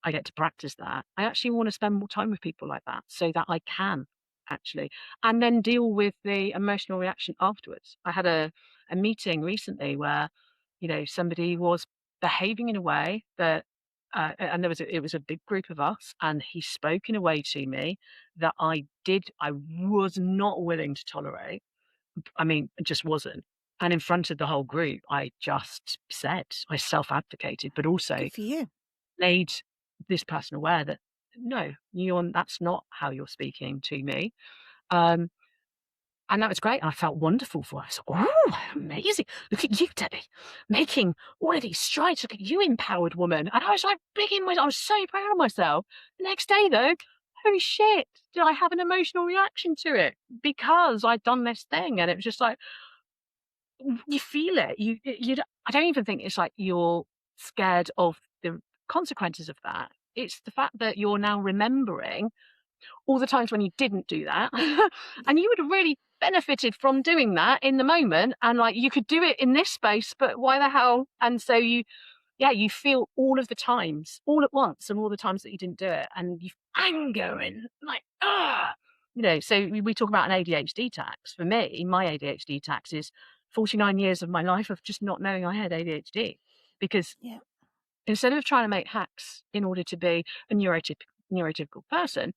I get to practice that, I actually want to spend more time with people like that so that I can actually and then deal with the emotional reaction afterwards. I had a meeting recently where, you know, somebody was behaving in a way that and it was a big group of us, and he spoke in a way to me that I was not willing to tolerate. I mean, it just wasn't. And in front of the whole group, I just said, I self-advocated, but also Good for you. made this person aware that, "No, that's not how you're speaking to me." Um, and that was great. I felt wonderful for us. "Oh, amazing. Look at you, Debbie, making all of these strides. Look at you, empowered woman." And I was like I was so proud of myself. The next day though, holy shit, did I have an emotional reaction to it because I'd done this thing. And it was just like, you feel it. I don't even think it's like you're scared of the consequences of that. It's the fact that you're now remembering all the times when you didn't do that. Yeah. And you would have really benefited from doing that in the moment. And like you could do it in this space, but why the hell? And so you feel all of the times, all at once, and all the times that you didn't do it. And you anger and like, ah, you know, so we talk about an ADHD tax. For me, my ADHD tax is 49 years of my life of just not knowing I had ADHD. Because Yeah. instead of trying to make hacks in order to be a neurotypical person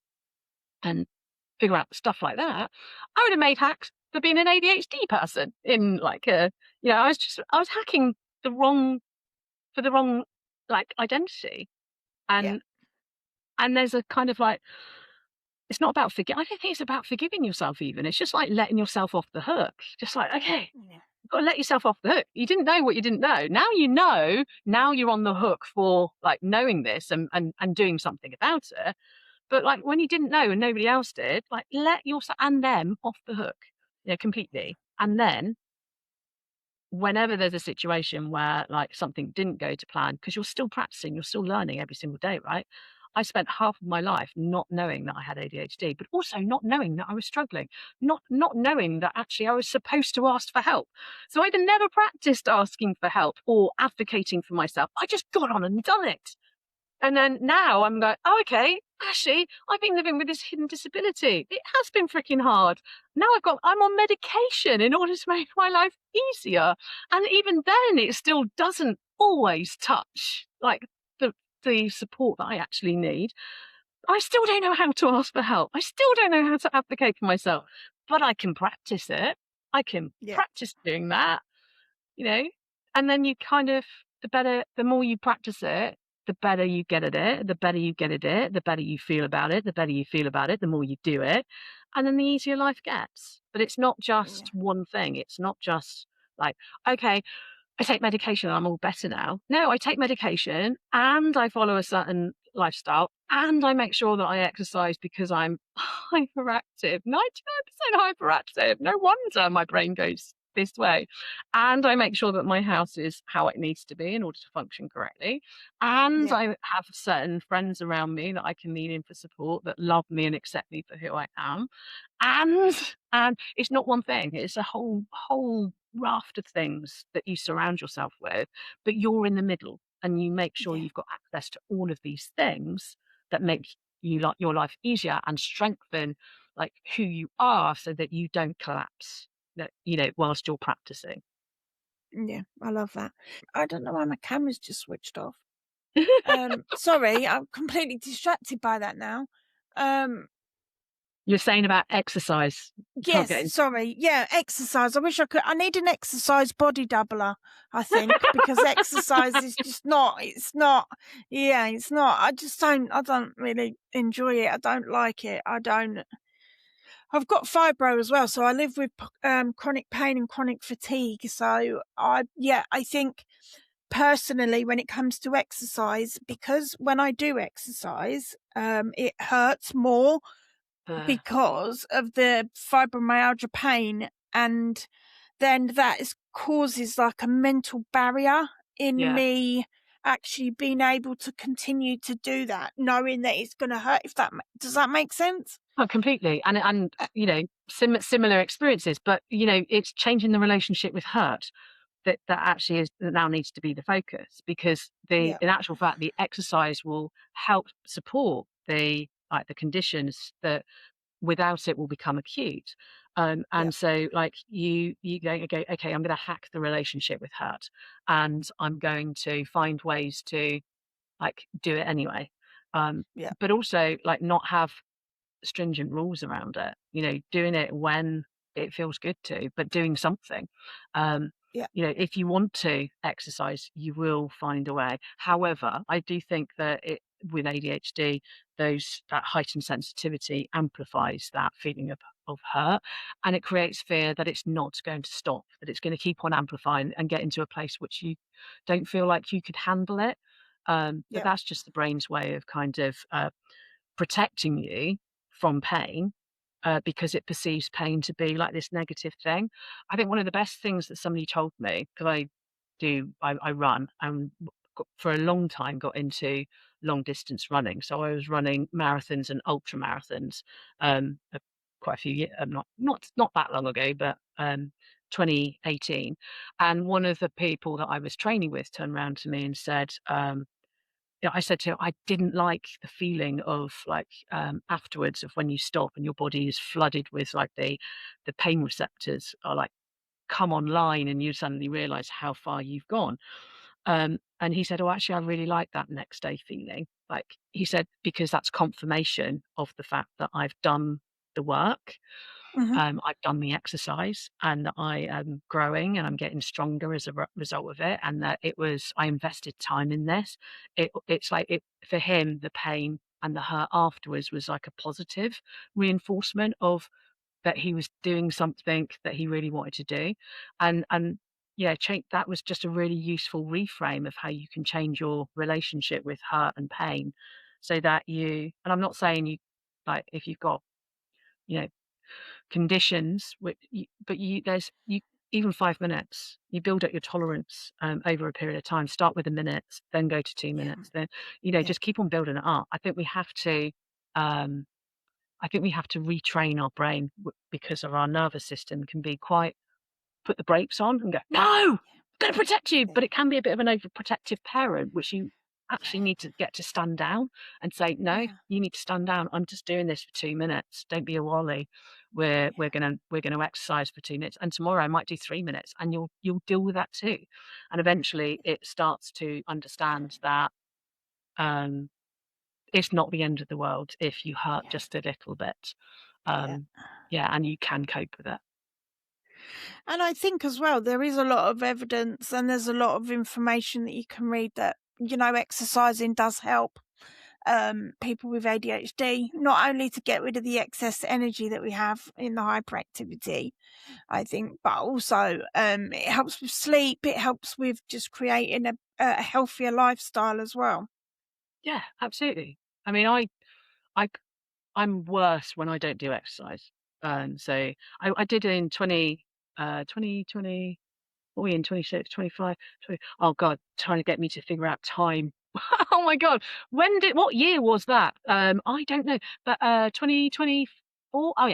and figure out stuff like that, I would have made hacks for being an ADHD person in like I was hacking the wrong for the wrong like identity. Yeah. And there's a kind of like it's not about I don't think it's about forgiving yourself even. It's just like letting yourself off the hook. Just like, okay, Yeah. you've got to let yourself off the hook. You didn't know what you didn't know. Now you know, now you're on the hook for like knowing this and doing something about it. But like when you didn't know and nobody else did, like let yourself and them off the hook, you know, completely. And then whenever there's a situation where like something didn't go to plan, because you're still practicing, you're still learning every single day, right? I spent half of my life not knowing that I had ADHD, but also not knowing that I was struggling, not knowing that actually I was supposed to ask for help. So I'd never practiced asking for help or advocating for myself. I just got on and done it. And then now I'm going, oh, okay, actually, I've been living with this hidden disability. It has been freaking hard. Now I'm on medication in order to make my life easier. And even then, it still doesn't always touch like the support that I actually need. I still don't know how to ask for help. I still don't know how to advocate for myself, but I can practice it. I can Yeah. practice doing that, you know, and then you kind of the more you practice it, the better you get at it, the better you get at it, the better you feel about it, the better you feel about it, the more you do it, and then the easier life gets. But it's not Yeah. just one thing. It's not just like, okay, I take medication and I'm all better now. No, I take medication and I follow a certain lifestyle and I make sure that I exercise because I'm hyperactive, 99% hyperactive. No wonder my brain goes this way. And I make sure that my house is how it needs to be in order to function correctly. And Yeah. I have certain friends around me that I can lean in for support that love me and accept me for who I am. And it's not one thing, it's a whole raft of things that you surround yourself with, but you're in the middle and you make sure Yeah. you've got access to all of these things that make you like your life easier and strengthen like who you are so that you don't collapse that you know whilst you're practicing. Yeah. I love that. I don't know why my camera's just switched off. Sorry, I'm completely distracted by that now. You're saying about exercise. You can't Yes, get in. sorry. Yeah, exercise. I wish I could. I need an exercise body doubler, I think, because exercise is just not, it's not, yeah, it's not. I don't really enjoy it. I don't like it. I've got fibro as well. So I live with chronic pain and chronic fatigue. So I think personally, when it comes to exercise, because when I do exercise, it hurts more Uh, because of the fibromyalgia pain, and then causes like a mental barrier in yeah. me actually being able to continue to do that, knowing that it's going to hurt. If that does that make sense? Oh, completely. And you know, similar experiences, but you know, it's changing the relationship with hurt that actually is that now needs to be the focus, because the Yeah, in actual fact the exercise will help support the conditions that without it will become acute. yeah, And so like you go, okay, I'm going to hack the relationship with hurt, and I'm going to find ways to like do it anyway. Um, yeah, but also like not have stringent rules around it, you know, doing it when it feels good to, but doing something. Um, yeah, you know, if you want to exercise, you will find a way. However, I do think that with ADHD, that heightened sensitivity amplifies that feeling of hurt, and it creates fear that it's not going to stop, that it's going to keep on amplifying and get into a place which you don't feel like you could handle it. But yeah, that's just the brain's way of kind of protecting you from pain, because it perceives pain to be like this negative thing. I think one of the best things that somebody told me, because I run and for a long time got into long distance running. So I was running marathons and ultra marathons, quite a few years, not that long ago, but 2018. And one of the people that I was training with turned around to me and said, you know, I said to her, I didn't like the feeling of like afterwards of when you stop and your body is flooded with like the pain receptors are like come online and you suddenly realize how far you've gone. And he said, oh, actually, I really like that next day feeling. Like he said, because that's confirmation of the fact that I've done the work, hmm, I've done the exercise, and I am growing and I'm getting stronger as a result of it. And that I invested time in this. It's like for him, the pain and the hurt afterwards was like a positive reinforcement of that he was doing something that he really wanted to do. And yeah, that was just a really useful reframe of how you can change your relationship with hurt and pain so that and I'm not saying you, like, if you've got, you know, conditions, but even 5 minutes, you build up your tolerance over a period of time. Start with a minute, then go to two yeah, minutes, then you know yeah, just keep on building it up. Um, I think we have to retrain our brain because of our nervous system can be quite put the brakes on and go, no, I'm going to protect you. yeah, But it can be a bit of an overprotective parent, which you actually yeah, need to get to stand down and say, no, yeah, you need to stand down. I'm just doing this for 2 minutes. Don't be a wally. We're gonna exercise for 2 minutes, and tomorrow I might do 3 minutes, and you'll deal with that too. And eventually, it starts to understand that um, it's not the end of the world if you hurt yeah, just a little bit. yeah. Um, yeah, and you can cope with it. And I think as well, there is a lot of evidence and there's a lot of information that you can read that, exercising does help people with ADHD, not only to get rid of the excess energy that we have in the hyperactivity, I think, but also it helps with sleep, it helps with just creating a healthier lifestyle as well. Yeah, absolutely. I mean, I I'm worse when I don't do exercise. So I did it in 2020, what are we in, 26, 25, 20, oh God, trying to get me to figure out time. Oh my God. What year was that? I don't know, but 2024,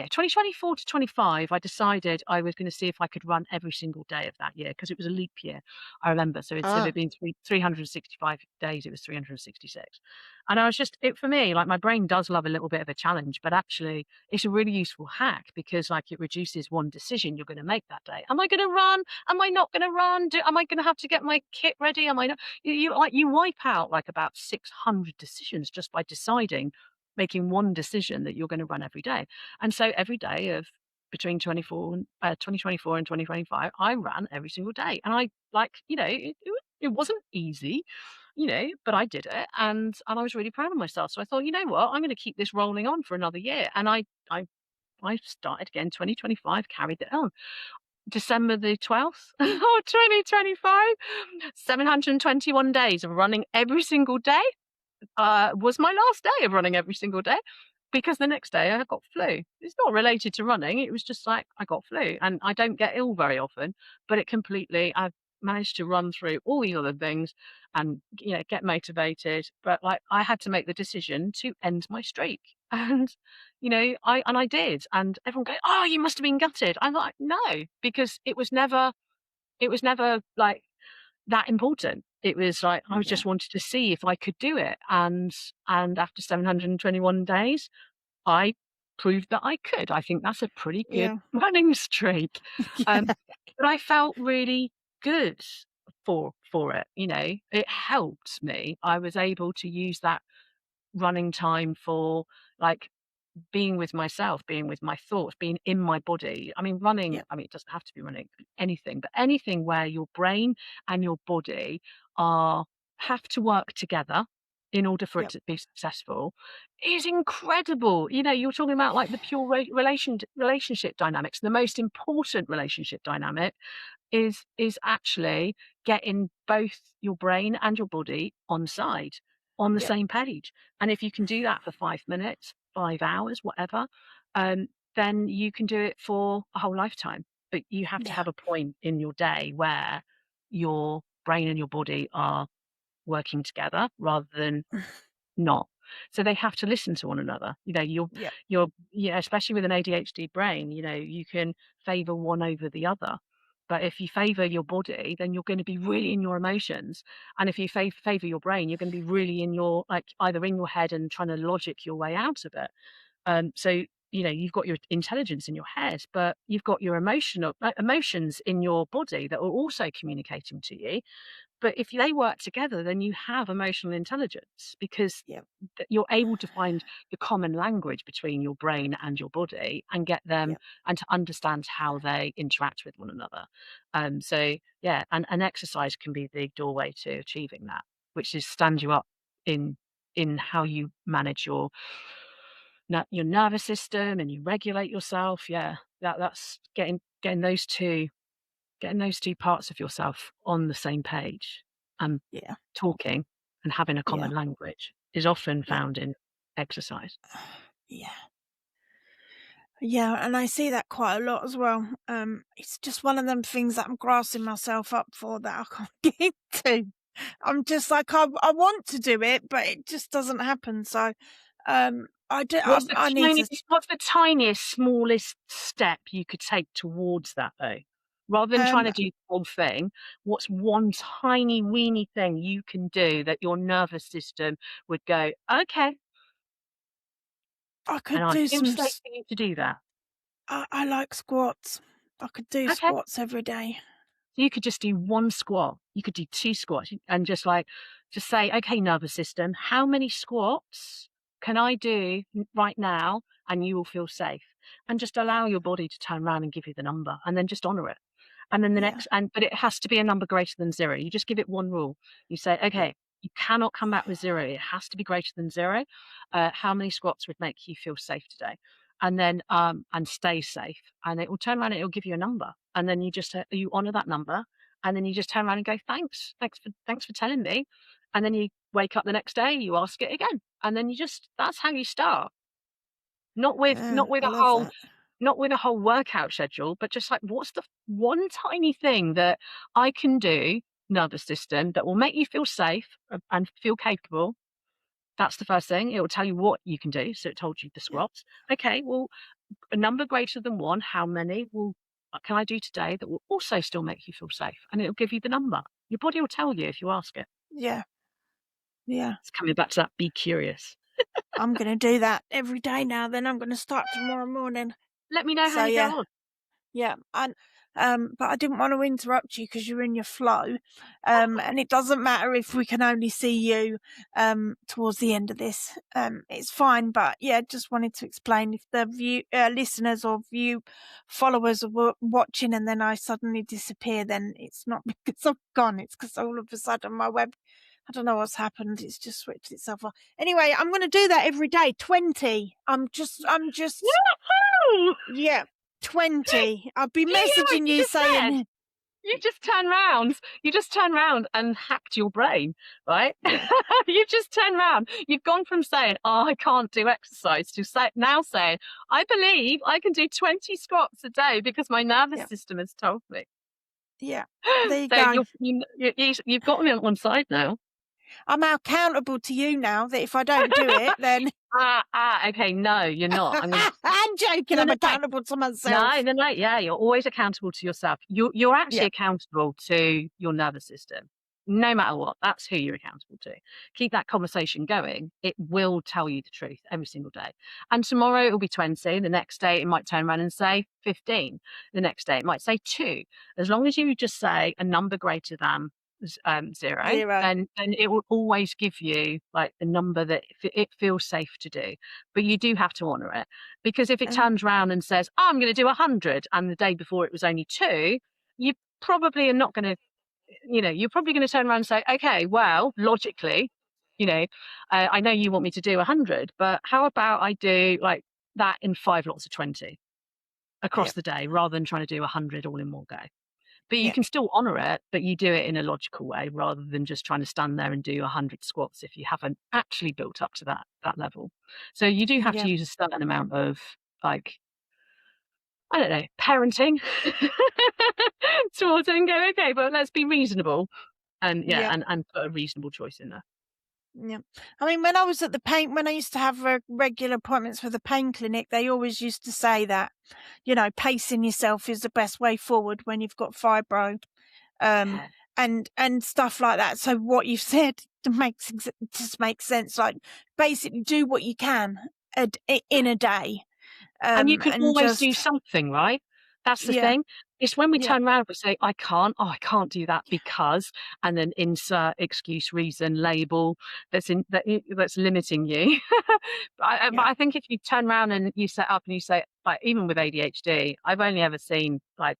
2024 to 25, I decided I was going to see if I could run every single day of that year because it was a leap year. I remember. So instead of Ah, it being 365 days, it was 366. And I was just, it for me, like my brain does love a little bit of a challenge, but actually it's a really useful hack because like it reduces one decision you're going to make that day. Am I going to run? Am I not going to run? Am I going to have to get my kit ready? Am I not? You wipe out like about 600 decisions just by deciding, making one decision that you're going to run every day. And so every day of between 2024 and 2025, I ran every single day. And I like, it wasn't easy, but I did it and I was really proud of myself. So I thought, you know what, I'm going to keep this rolling on for another year. And I started again 2025, carried it on. December the 12th of 2025, 721 days of running every single day was my last day of running every single day because the next day I got flu. It's not related to running. It was just like I got flu and I don't get ill very often, but I've managed to run through all these other things and, get motivated. But like I had to make the decision to end my streak. And, I did. And everyone go, oh, you must have been gutted. I'm like, no, because it was never like that important. It was like I yeah, just wanted to see if I could do it, and after 721 days, I proved that I could. I think that's a pretty good yeah, running streak. Um, yeah, but I felt really good for it. It helped me. I was able to use that running time for like being with myself, being with my thoughts, being in my body. I mean, running, yeah, I mean, it doesn't have to be running, it could be anything, but anything where your brain and your body are have to work together in order for it yeah, to be successful is incredible. You're talking about like the pure relationship dynamics. The most important relationship dynamic is actually getting both your brain and your body on side, on the yeah, same page. And if you can do that for 5 minutes, 5 hours, whatever, then you can do it for a whole lifetime. But you have to yeah, have a point in your day where your brain and your body are working together rather than not. So they have to listen to one another. yeah, Especially with an ADHD brain, you can favor one over the other. But if you favor your body, then you're going to be really in your emotions. And if you favor your brain, you're going to be really in your, like, either in your head and trying to logic your way out of it. So, you've got your intelligence in your head, but you've got your emotions in your body that are also communicating to you. But if they work together, then you have emotional intelligence because yeah, you're able to find the common language between your brain and your body and get them yeah, and to understand how they interact with one another. So yeah, and exercise can be the doorway to achieving that, which is stand you up in how you manage your nervous system and you regulate yourself. Yeah, that's getting those two parts of yourself on the same page and yeah, talking and having a yeah, common language is often yeah, found in exercise. yeah. Yeah, and I see that quite a lot as well. It's just one of them things that I'm grasping myself up for that I can't get into. I'm just like I want to do it, but it just doesn't happen. So, I do. I need to. What's the tiniest, smallest step you could take towards that though? Rather than trying Um, to do the whole thing, what's one tiny weeny thing you can do that your nervous system would go, okay, I and could I do feel some. safe for you to do that. I like squats. I could do Okay. squats every day. You could just do one squat. You could do two squats and just say, okay, nervous system, how many squats can I do right now? And you will feel safe. And just Yeah, allow your body to turn around and give you the number and then just honor it. And then yeah, but it has to be a number greater than 0. You just give it one rule. You say, yeah. okay, you cannot come back with 0. It has to be greater than 0. How many squats would make you feel safe today? And then, and stay safe. And it will turn around and it will give you a number. And then you honor that number. And then you just turn around and go, thanks for telling me. And then you wake up the next day, you ask it again. And then that's how you start. Not with, Yeah, not with I a love whole that. not with a whole workout schedule, but just like, what's the one tiny thing that I can do, nervous system, that will make you feel safe and feel capable? That's the first thing. It will tell you what you can do. So it told you the Yeah. squats. Okay, well, a number greater than 1, how many can I do today that will also still make you feel safe? And it'll give you the number. Your body will tell you if you ask it. Yeah. Yeah. It's coming back to that be curious. I'm going to do that every day now. Then I'm going to start tomorrow morning. Let me know how So you yeah. go on. Yeah, and but I didn't want to interrupt you because you're in your flow, and it doesn't matter if we can only see you towards the end of this. It's fine, but yeah, just wanted to explain if the listeners or followers are watching, and then I suddenly disappear, then it's not because I'm gone. It's because all of a sudden my web. I don't know what's happened. It's just switched itself off. Anyway, I'm going to do that every day. 20. I'm just. Woohoo! Yeah. 20. I'll be Do you hear what messaging you you just said? saying, You just turned round and hacked your brain, right? yeah, You've just turned round. You've gone from saying, "Oh, I can't do exercise," to now saying, "I believe I can do 20 squats a day because my nervous yeah, system has told me." yeah. There you So go. you've got me on one side now. I'm accountable to you now that if I don't do it, then Okay, no, you're not. I'm joking. No, I'm no, no. accountable to No, myself. no, no. Yeah, you're always accountable to yourself. You're actually Yeah, accountable to your nervous system, no matter what. That's who you're accountable to. Keep that conversation going. It will tell you the truth every single day. And tomorrow it will be 20. The next day it might turn around and say 15. The next day it might say 2. As long as you just say a number greater than 0, 0. then it will always give you like the number that it feels safe to do. But you do have to honor it. Because if it Um, turns around and says, "Oh, I'm going to do 100," and the day before it was only 2, you probably are not going to, you're probably going to turn around and say, "Okay, well, logically, you know, I know you want me to do 100, but how about I do like that in 5 lots of 20 yeah, across the day rather than trying to do 100 all in one go?" But you yeah, can still honor it, but you do it in a logical way rather than just trying to stand there and do 100 squats if you haven't actually built up to that level. So you do have to yeah, use a certain amount of like, I don't know, parenting towards it and go, okay, but let's be reasonable and yeah, yeah. and put a reasonable choice in there. Yeah. I mean, when I was at the pain, when I used to have regular appointments for the pain clinic, they always used to say that, pacing yourself is the best way forward when you've got fibro, um, Yeah. and stuff like that. So what you've said just makes sense. Like basically do what you can in a day, And you can and always do just, something, right? That's the yeah, thing. It's when we yeah, turn around and say, "I can't. Oh, I can't do that because," and then insert excuse, reason, label that's limiting you. But yeah, I think if you turn around and you set up and you say, like, even with ADHD, I've only ever seen like,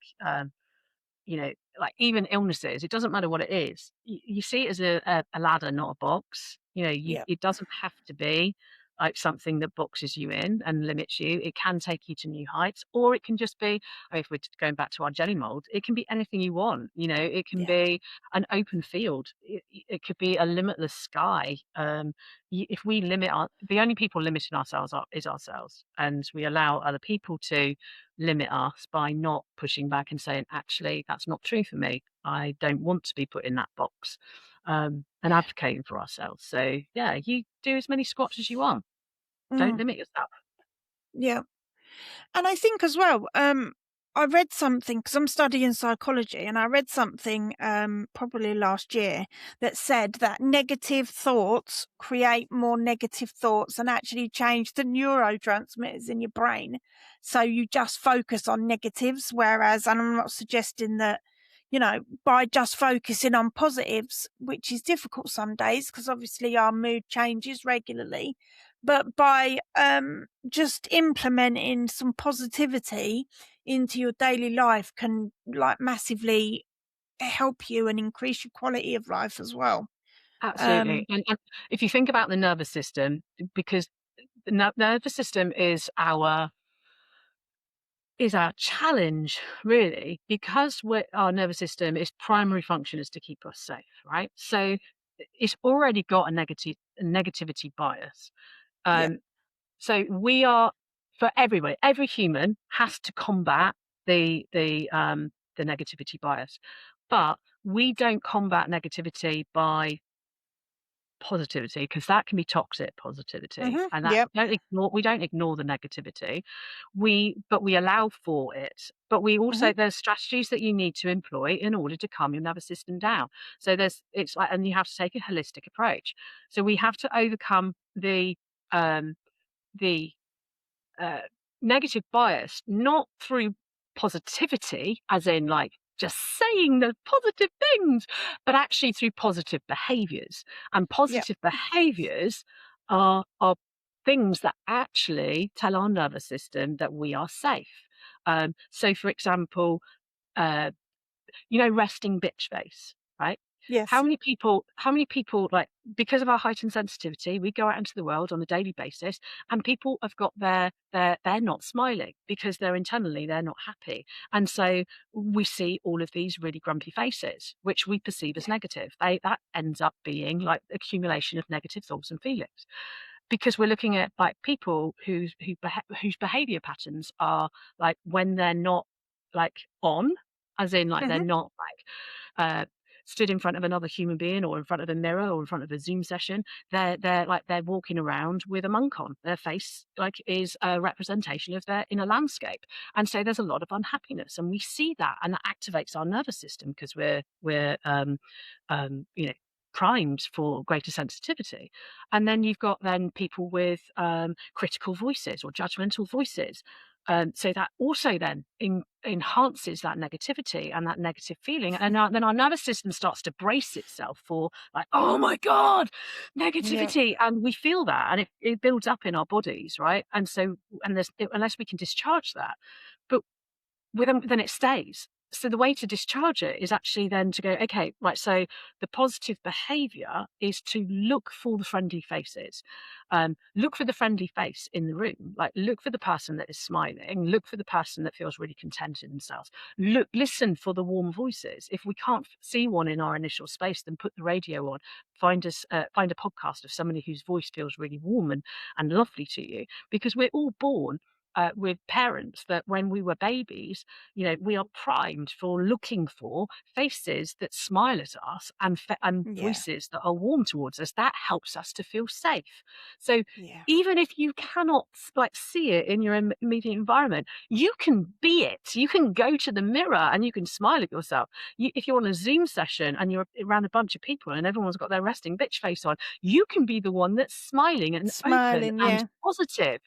like even illnesses, it doesn't matter what it is. You see it as a ladder, not a box. yeah, It doesn't have to be like something that boxes you in and limits you. It can take you to new heights, or it can just be, I mean, if we're going back to our jelly mold, it can be anything you want. It can yeah, be an open field. It could be a limitless sky. If we the only people limiting ourselves is ourselves, and we allow other people to limit us by not pushing back and saying, actually, that's not true for me. I don't want to be put in that box, and advocating for ourselves. So, yeah, you do as many squats as you want. Don't mm, limit yourself. yeah. And I think as well, I read something because I'm studying psychology, and I read something probably last year that said that negative thoughts create more negative thoughts and actually change the neurotransmitters in your brain. So you just focus on negatives, whereas, and I'm not suggesting that, by just focusing on positives, which is difficult some days because obviously our mood changes regularly, but by just implementing some positivity into your daily life can like massively help you and increase your quality of life as well. Absolutely. Um, And if you think about the nervous system, because the nervous system is our challenge, really, because our nervous system, its primary function is to keep us safe, right? So it's already got a negativity bias. yeah, Um, so we are for everybody, every human has to combat the negativity bias, but we don't combat negativity by positivity, because that can be toxic positivity, Mhm. and that Yep. we don't ignore the negativity. But we allow for it. But we also, Mhm. there's strategies that you need to employ in order to calm your nervous system down. So it's like, and you have to take a holistic approach. So we have to overcome um, the uh, negative bias, not through positivity, as in like just saying the positive things, but actually through positive behaviors. And Yep. positive behaviors are things that actually tell our nervous system that we are safe. So, for example, uh, resting bitch face, right? Yes. How many people, like, because of our heightened sensitivity, we go out into the world on a daily basis, and people have got they're not smiling because they're not happy. And so we see all of these really grumpy faces, which we perceive as Yeah. negative. That ends up being like accumulation of negative thoughts and feelings. Because we're looking at like people whose behavior patterns are like when they're not like on, as in like they're Mhm. not like stood in front of another human being or in front of a mirror or in front of a Zoom session. They're walking around with a monk on. Their face like is a representation of their inner landscape. And so there's a lot of unhappiness, and we see that, and that activates our nervous system because we're primed for greater sensitivity. And then you've got then people with critical voices or judgmental voices. So that also then enhances that negativity and that negative feeling. And then our nervous system starts to brace itself for like, oh my God, Yep. negativity. And we feel that, and it builds up in our bodies, right? And so, unless we can discharge that, but then it stays. So the way to discharge it is actually then to go, okay, right. So the positive behavior is to look for the friendly faces, look for the friendly face in the room, like look for the person that is smiling, look for the person that feels really content in themselves. Listen for the warm voices. If we can't see one in our initial space, then put the radio on. Find a podcast of somebody whose voice feels really warm and lovely to you, because we're all born with parents that when we were babies, we are primed for looking for faces that smile at us and Yeah. voices that are warm towards us. That helps us to feel safe. So Yeah. even if you cannot like see it in your immediate environment, you can be it. You can go to the mirror and you can smile at yourself. If you're on a Zoom session and you're around a bunch of people and everyone's got their resting bitch face on, you can be the one that's smiling and open Smiling. and Yeah. positive.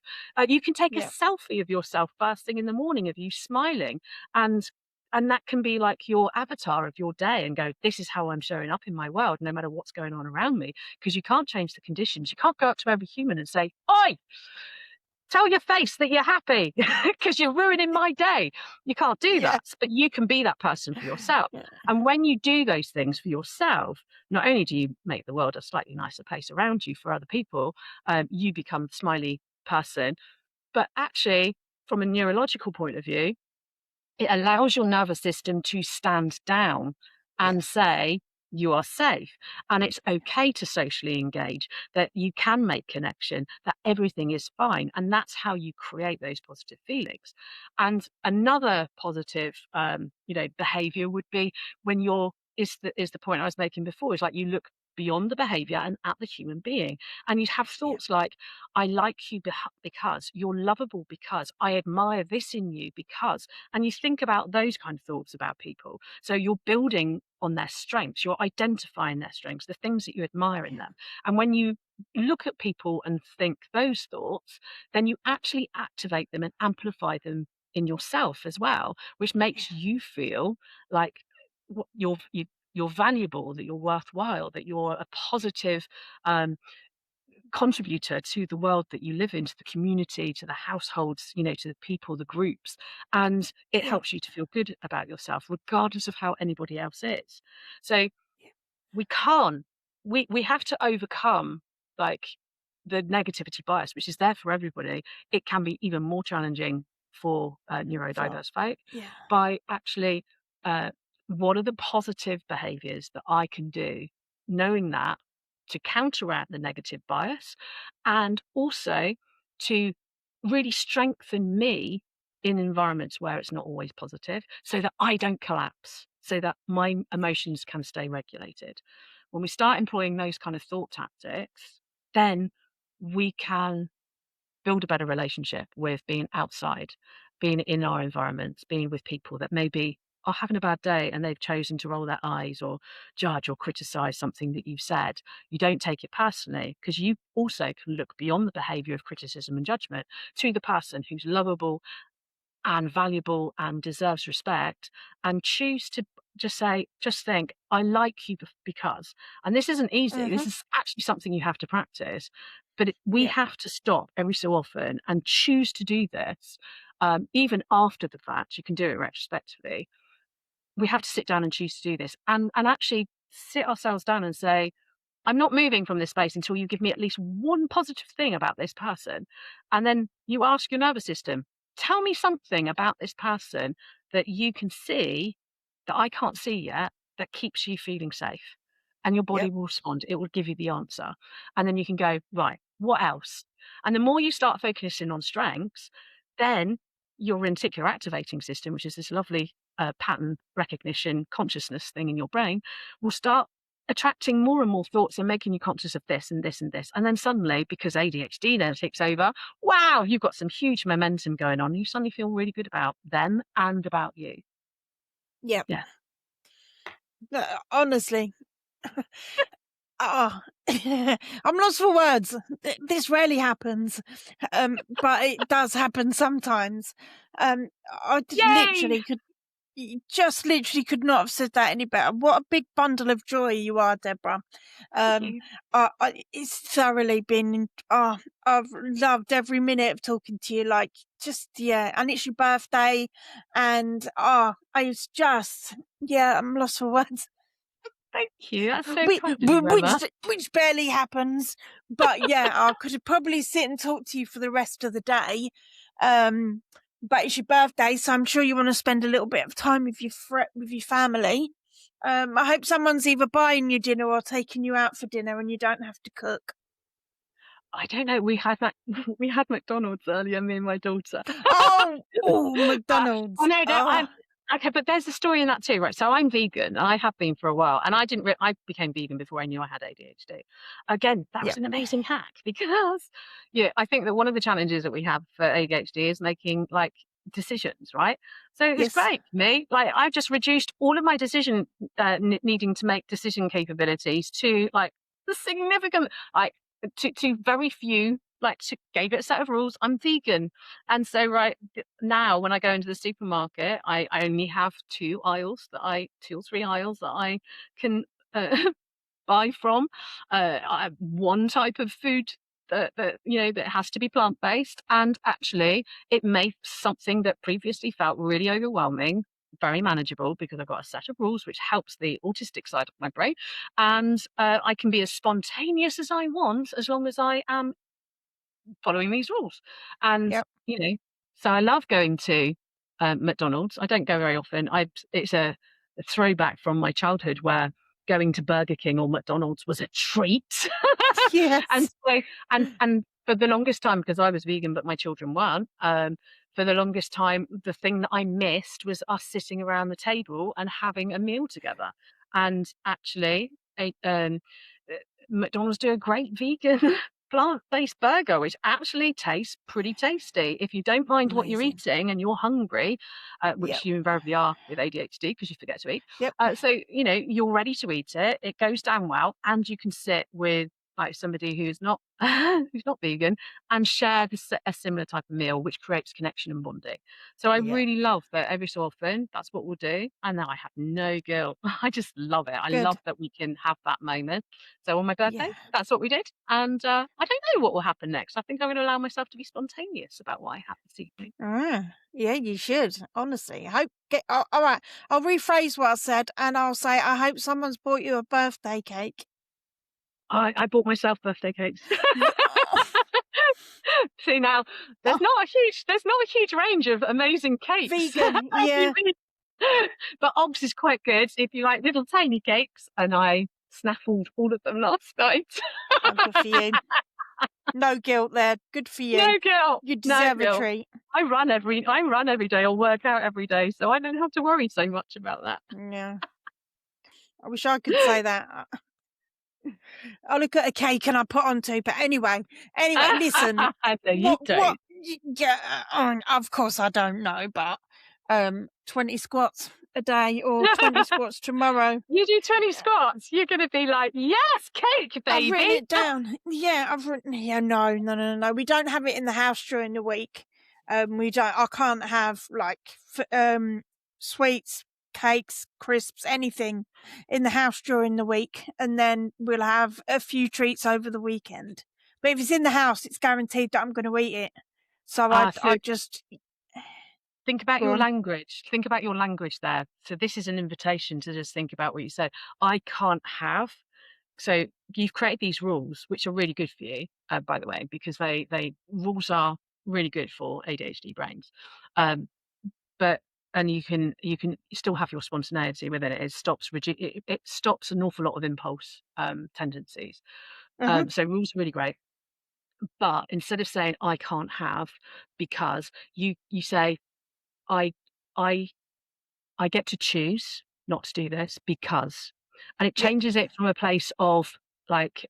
You can take a Yep. selfie of yourself first thing in the morning of you smiling, and that can be like your avatar of your day, and go, this is how I'm showing up in my world, no matter what's going on around me. Because you can't change the conditions. You can't go up to every human and say, oi, tell your face that you're happy because you're ruining my day. You can't do Yeah. that, but you can be that person for yourself. Yeah. And when you do those things for yourself, not only do you make the world a slightly nicer place around you for other people, you become a smiley person, but actually, from a neurological point of view, it allows your nervous system to stand down Yeah. and say, you are safe. And it's okay to socially engage, that you can make connection, that everything is fine. And that's how you create those positive feelings. And another positive, behavior would be when is the point I was making before, is like you look beyond the behavior and at the human being. And you'd have Yeah. thoughts like, I like you because you're lovable, because I admire this in you, because, and you think about those kind of thoughts about people. So you're building on their strengths, you're identifying their strengths, the things that you admire in Yeah. them. And when you look at people and think those thoughts, then you actually activate them and amplify them in yourself as well, which Yeah. makes you feel like you're valuable, that you're worthwhile, that you're a positive um, contributor to the world that you live in, to the community, to the households, to the people, the groups. And it Yeah. helps you to feel good about yourself, regardless of how anybody else is. So Yeah. we can't, we have to overcome like the negativity bias, which is there for everybody. It can be even more challenging for For neurodiverse folk, yeah. by actually uh, what are the positive behaviors that I can do, knowing that, to counteract the negative bias, and also to really strengthen me in environments where it's not always positive, so that I don't collapse, so that my emotions can stay regulated. when we start employing those kind of thought tactics, then we can build a better relationship with being outside, being in our environments, being with people that maybe are having a bad day and they've chosen to roll their eyes or judge or criticize something that you've said. You don't take it personally because you also can look beyond the behavior of criticism and judgment to the person who's lovable and valuable and deserves respect, and choose to just think, I like you because, and this isn't easy. Mm-hmm. This is actually something you have to practice, but we Yep. have to stop every so often and choose to do this. Even after the fact, you can do it retrospectively. We have to sit down and choose to do this and actually sit ourselves down and say, I'm not moving from this space until you give me at least one positive thing about this person. And then you ask your nervous system, tell me something about this person that you can see that I can't see yet that keeps you feeling safe. And your body Yep. will respond. It will give you the answer. And then you can go, right, what else? And the more you start focusing on strengths, then your reticular activating system, which is this lovely pattern recognition consciousness thing in your brain, will start attracting more and more thoughts and making you conscious of this and this and this. And then suddenly, because ADHD then takes over, wow, you've got some huge momentum going on. You suddenly feel really good about them and about you. Yep. Yeah. Honestly. Oh, I'm lost for words. This rarely happens, but it does happen sometimes. I Yay! literally could not have said that any better. What a big bundle of joy you are, Deborah. Thank Um, you. it's thoroughly been. Oh, I've loved every minute of talking to you. Like, just yeah, and it's your birthday, and it's just yeah, I'm lost for words. Thank you. That's so kind of you, Which Emma. which barely happens, but yeah, I could probably sit and talk to you for the rest of the day. But it's your birthday, so I'm sure you want to spend a little bit of time with your family. I hope someone's either buying you dinner or taking you out for dinner, and you don't have to cook. I don't know. We had we had McDonald's earlier, me and my daughter. Oh, I McDonald's. know that Oh, I'm okay, but there's a story in that too, right? So I'm vegan. I have been for a while, and I didn't. I became vegan before I knew I had ADHD. Again, that was yeah, an amazing hack because, yeah, I think that one of the challenges that we have for ADHD is making like decisions, right? So it was yes, great for me. Like I've just reduced all of my decision needing to make decision capabilities to like the significant like to very few. Like gave it a set of rules. I'm vegan, and so right now, when I go into the supermarket, I only have two or three aisles that I can buy from. I have one type of food that that has to be plant based, and actually, it makes something that previously felt really overwhelming very manageable because I've got a set of rules which helps the autistic side of my brain, and I can be as spontaneous as I want as long as I am following these rules. And, yep, so I love going to McDonald's. I don't go very often. It's a throwback from my childhood where going to Burger King or McDonald's was a treat. And yes, so, and for the longest time, because I was vegan, but my children weren't, for the longest time, the thing that I missed was us sitting around the table and having a meal together. And actually, uh, McDonald's do a great vegan plant-based burger, which actually tastes pretty tasty. If you don't mind what you're amazing. eating and you're hungry, Yep, which you invariably are with ADHD because you forget to eat, yep, so you're ready to eat it. It goes down well, and you can sit with like somebody who's not who's not vegan and share a similar type of meal, which creates connection and bonding. So I yep. really love that every so often that's what we'll do, and now I have no guilt. I just love it. I love Good. that we can have that moment. So on my birthday, Yeah. that's what we did, and I don't know what will happen next. I think I'm going to allow myself to be spontaneous about what I have this evening. Yeah, you should. Honestly, all right. I'll rephrase what I said, and I'll say I hope someone's bought you a birthday cake. I bought myself birthday cakes. Oh, See now, oh, there's not a huge range of amazing cakes. vegan. Yeah. But Oggs is quite good if you like little tiny cakes, and I snaffled all of them last night. Oh, good for you. No guilt there. Good for you. No guilt, You no deserve a guilt. treat. I run every day or work out every day, so I don't have to worry so much about that. Yeah. I wish I could say that. I look at a cake and I put on two. But anyway, listen. No, you don't. Yeah, of course I don't know, but 20 squats a day or 20 squats tomorrow. You do 20 squats, you're gonna be like, "Yes, cake, I've written baby!" it down. Yeah, I've written. Yeah, no. We don't have it in the house during the week. We don't. I can't have like sweets, cakes, crisps, anything in the house during the week, and then we'll have a few treats over the weekend. But if it's in the house, it's guaranteed that I'm going to eat it. So I So just think about go your on. language. Think about your language there. So this is an invitation to just think about what you said. I can't have. So you've created these rules, which are really good for you, by the way, because they rules are really good for ADHD brains. Um, but and you can still have your spontaneity within it. It stops an awful lot of impulse tendencies. Hmm. So rules are really great. But instead of saying I can't have because you say I I I get to choose not to do this because, and it Yep. changes it from a place of like,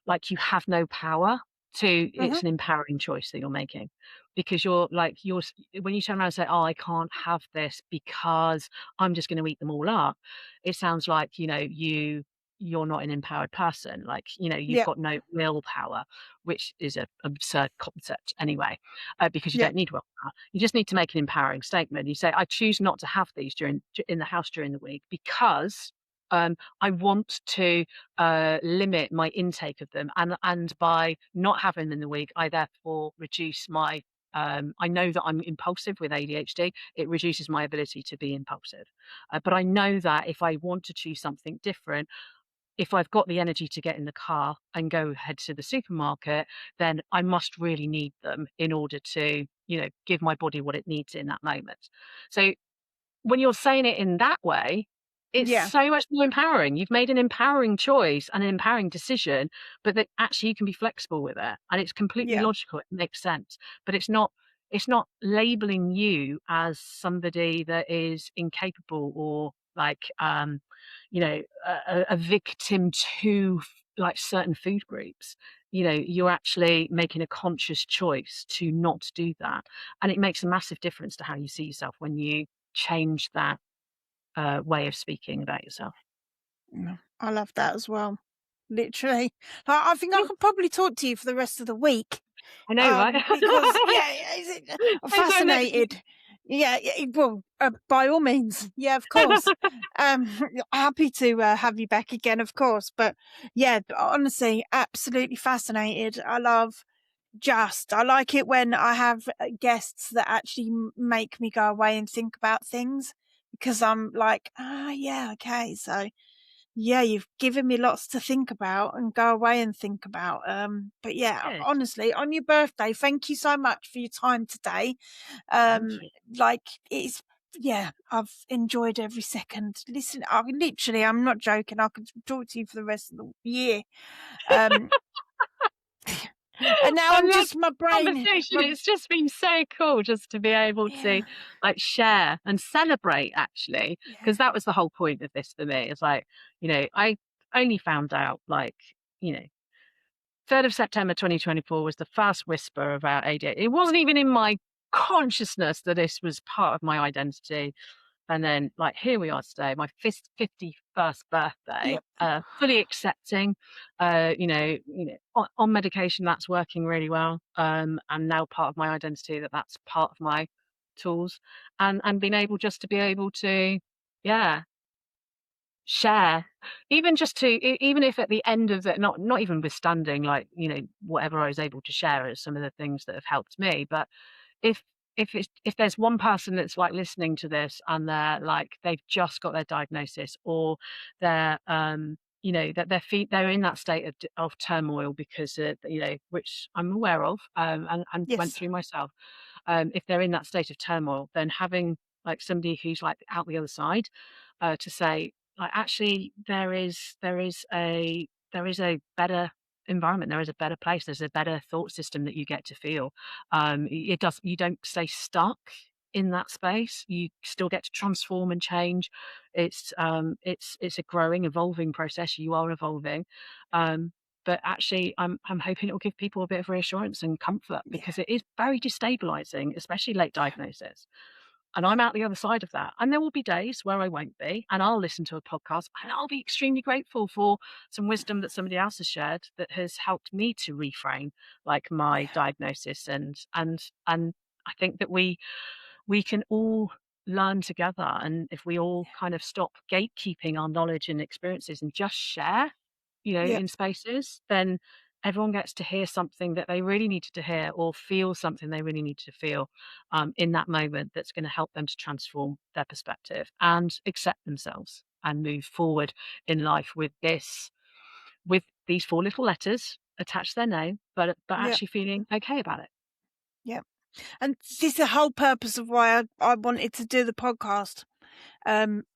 like you have no power to Hmm. it's an empowering choice that you're making because when you turn around and say, "Oh, I can't have this because I'm just going to eat them all up," it sounds like you're not an empowered person. Like you've Yep. got no willpower, which is a absurd concept anyway, because you Yep. don't need willpower. You just need to make an empowering statement. You say, "I choose not to have these in the house during the week because." I want to limit my intake of them, and by not having them in the week, I therefore reduce my. I know that I'm impulsive with ADHD. It reduces my ability to be impulsive, but I know that if I want to choose something different, if I've got the energy to get in the car and go head to the supermarket, then I must really need them in order to, give my body what it needs in that moment. So when you're saying it in that way, it's Yeah. so much more empowering. You've made an empowering choice and an empowering decision, but that actually you can be flexible with it, and it's completely Yeah. logical. It makes sense, but it's not labeling you as somebody that is incapable or like a victim to like certain food groups. You're actually making a conscious choice to not do that, and it makes a massive difference to how you see yourself when you change that, way of speaking about yourself. No, I love that as well. Literally. I think I Mm, could probably talk to you for the rest of the week. I know, right? Because I'm When's our next fascinated. Well, by all means. Yeah, of course. Um, happy to have you back again, of course. But yeah, honestly, absolutely fascinated. I like it when I have guests that actually make me go away and think about things because I'm like, yeah, okay, so yeah, you've given me lots to think about and go away and think about. But yeah, Good. honestly, on your birthday, thank you so much for your time today. Thank Um, you. like it's yeah, I've enjoyed every second. Listen, I'm not joking. I could talk to you for the rest of the year. Um, and now I I'm love just my brain. conversation. My It's just been so cool just to be able to, Yeah, like, share and celebrate actually, yeah, because that was the whole point of this for me. It's like, I only found out, like, you know, 3rd of September 2024 was the first whisper about ADHD. It wasn't even in my consciousness that this was part of my identity. And then, like, here we are today, my 51st birthday, yep. fully accepting, on medication that's working really well, and now part of my identity that's part of my tools, and being able just to be able to, yeah, share, even just to even if at the end of it, not even withstanding, like, whatever I was able to share as some of the things that have helped me, but if if there's one person that's, like, listening to this and they're, like, they've just got their diagnosis, or they're, that they're in that state of turmoil because, which I'm aware of, and went Yes. through myself. If they're in that state of turmoil, then having, like, somebody who's, like, out the other side, to say, like, "Actually, there is a better environment, there is a better place, there's a better thought system that you get to feel." You don't stay stuck in that space. You still get to transform and change. It's a growing, evolving process. You are evolving. But actually, I'm hoping it will give people a bit of reassurance and comfort, Yeah. because it is very destabilizing, especially late Yeah. diagnosis. And Yeah. I'm out the other side of that. And there will be days where I won't be, and I'll listen to a podcast and I'll be extremely grateful for some wisdom that somebody else has shared that has helped me to reframe like my Yeah. diagnosis. And I think that we can all learn together. And if we all kind of stop gatekeeping our knowledge and experiences and just share, Yeah. in spaces, then everyone gets to hear something that they really needed to hear, or feel something they really needed to feel, in that moment, that's going to help them to transform their perspective and accept themselves and move forward in life with these four little letters attached to their name, but Yeah. actually feeling okay about it. Yeah. And this is the whole purpose of why I wanted to do the podcast.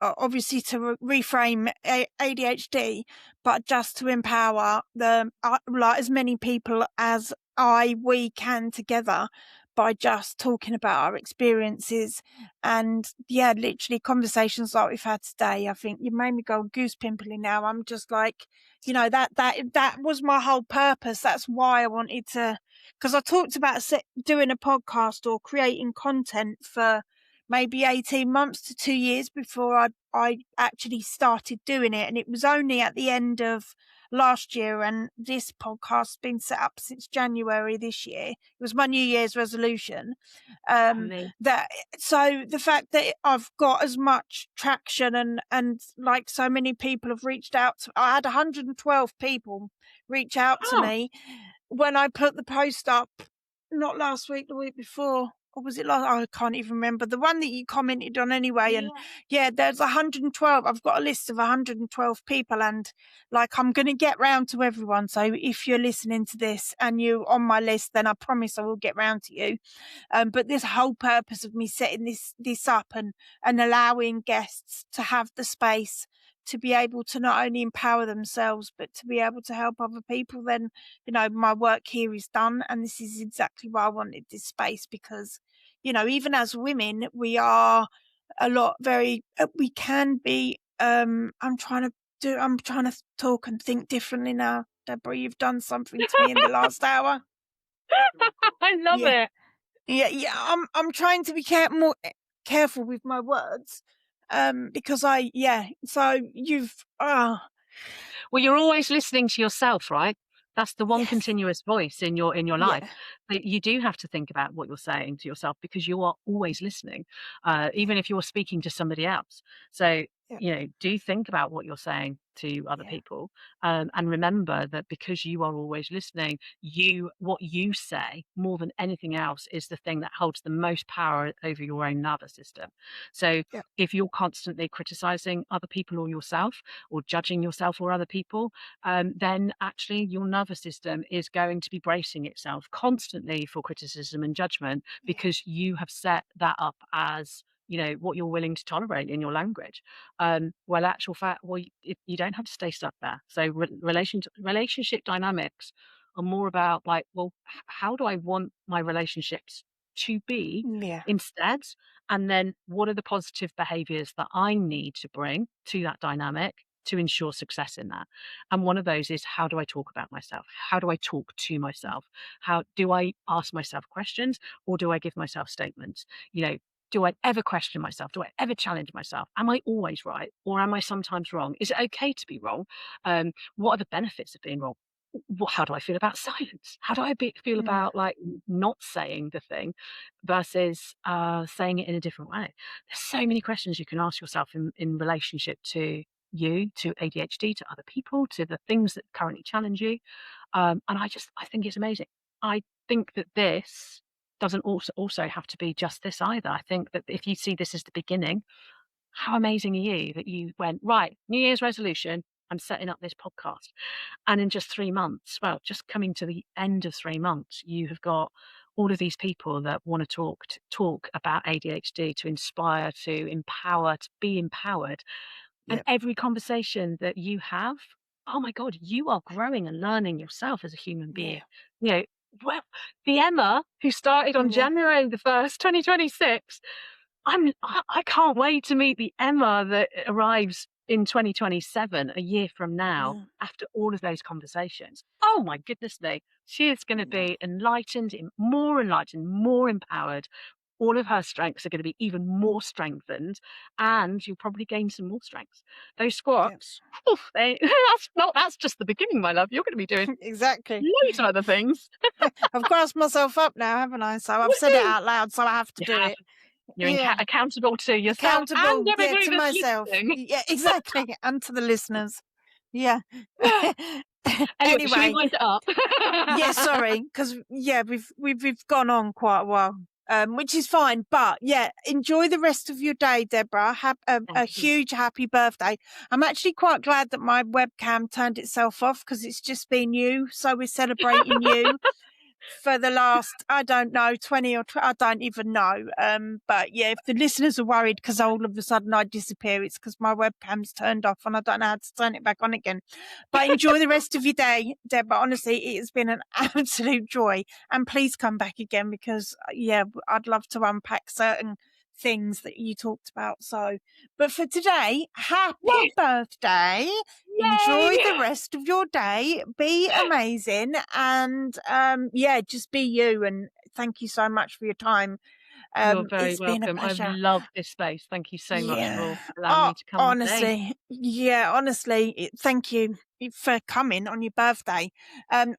Obviously to reframe ADHD, but just to empower the like as many people as we can together by just talking about our experiences. And yeah, literally conversations like we've had today. I think you made me go goose pimply now. I'm just like, that was my whole purpose. That's why I wanted to, because I talked about doing a podcast or creating content for maybe 18 months to 2 years before I actually started doing it. And it was only at the end of last year, and this podcast's been set up since January this year. It was my New Year's resolution. Amazing. That so the fact that I've got as much traction and like so many people have reached out to, I had 112 people reach out to Oh, me when I put the post up, not last week, the week before, or was it last? I can't even remember. The one that you commented on anyway. And yeah. yeah, there's 112. I've got a list of 112 people, and like I'm going to get round to everyone. So if you're listening to this and you're on my list, then I promise I will get round to you. But this whole purpose of me setting this up and allowing guests to have the space to be able to not only empower themselves but to be able to help other people, then my work here is done. And this is exactly why I wanted this space, because even as women, we are a lot very we can be I'm trying to talk and think differently now. Deborah, you've done something to me in the last hour. I love Yeah. it. Yeah, yeah. I'm trying to be more careful with my words, because So Well, you're always listening to yourself, right? That's the one yes, continuous voice in your life. yeah, But you do have to think about what you're saying to yourself, because you are always listening, yeah, even if you're speaking to somebody else. So, yeah, do think about what you're saying to other yeah, people, and remember that because you are always listening, what you say more than anything else is the thing that holds the most power over your own nervous system. So, yeah, if you're constantly criticizing other people or yourself, or judging yourself or other people, then actually your nervous system is going to be bracing itself constantly for criticism and judgment, yeah, because you have set that up as what you're willing to tolerate in your language. Well, actual fact, well, you don't have to stay stuck there. So relationship dynamics are more about like, well, how do I want my relationships to be yeah, instead? And then what are the positive behaviors that I need to bring to that dynamic to ensure success in that? And one of those is, how do I talk about myself? How do I talk to myself? How do I ask myself questions, or do I give myself statements? You know, do I ever question myself? Do I ever challenge myself? Am I always right, or am I sometimes wrong? Is it okay to be wrong? What are the benefits of being wrong? How do I feel about silence? How do I feel yeah, about like not saying the thing versus saying it in a different way? There's so many questions you can ask yourself in relationship to you, to ADHD, to other people, to the things that currently challenge you. And I think it's amazing. I think that this doesn't also have to be just this either. I think that if you see this as the beginning, how amazing are you that you went, right, New Year's resolution, I'm setting up this podcast. And in just 3 months, well, just coming to the end of 3 months, you have got all of these people that want to talk about ADHD, to inspire, to empower, to be empowered. And yeah, every conversation that you have, oh my God, you are growing and learning yourself as a human yeah, being. You know, well, the Emma who started on yeah, January the 1st, 2026, I can't wait to meet the Emma that arrives in 2027, a year from now, Yeah, after all of those conversations. Oh my goodness me. She is gonna yeah, be enlightened, more empowered. All of her strengths are gonna be even more strengthened, and you'll probably gain some more strengths. Those yeah. squats, oof, that's just the beginning, my love. You're gonna be doing Exactly. loads of other things. I've grasped myself up now, haven't I? So I've said it Woohoo! out loud, so I have to You do have. it. You're Yeah. accountable to yourself and Accountable, yeah, everybody to that's myself. listening. Yeah, exactly. And to the listeners. Yeah. Anyway, should we Anyway, wind it up? yeah, sorry, because yeah, we've gone on quite a while, which is fine. But yeah, enjoy the rest of your day, Deborah. Have a Thank you. huge happy birthday. I'm actually quite glad that my webcam turned itself off because it's just been you. So we're celebrating you for the last, I don't know, 20 or I don't even know. But yeah, if the listeners are worried because all of a sudden I disappear, it's because my webcam's turned off and I don't know how to turn it back on again. But enjoy the rest of your day, Deborah. Honestly, it has been an absolute joy. And please come back again because, yeah, I'd love to unpack certain things that you talked about. So, but for today, happy Yes! birthday. Enjoy Yay! the rest of your day. Be amazing. And yeah, just be you. And thank you so much for your time. You're very It's been a welcome. I've pleasure. loved this space. Thank you so much Yeah. for allowing Oh, me to come one day. honestly. Yeah, honestly. Thank you for coming on your birthday.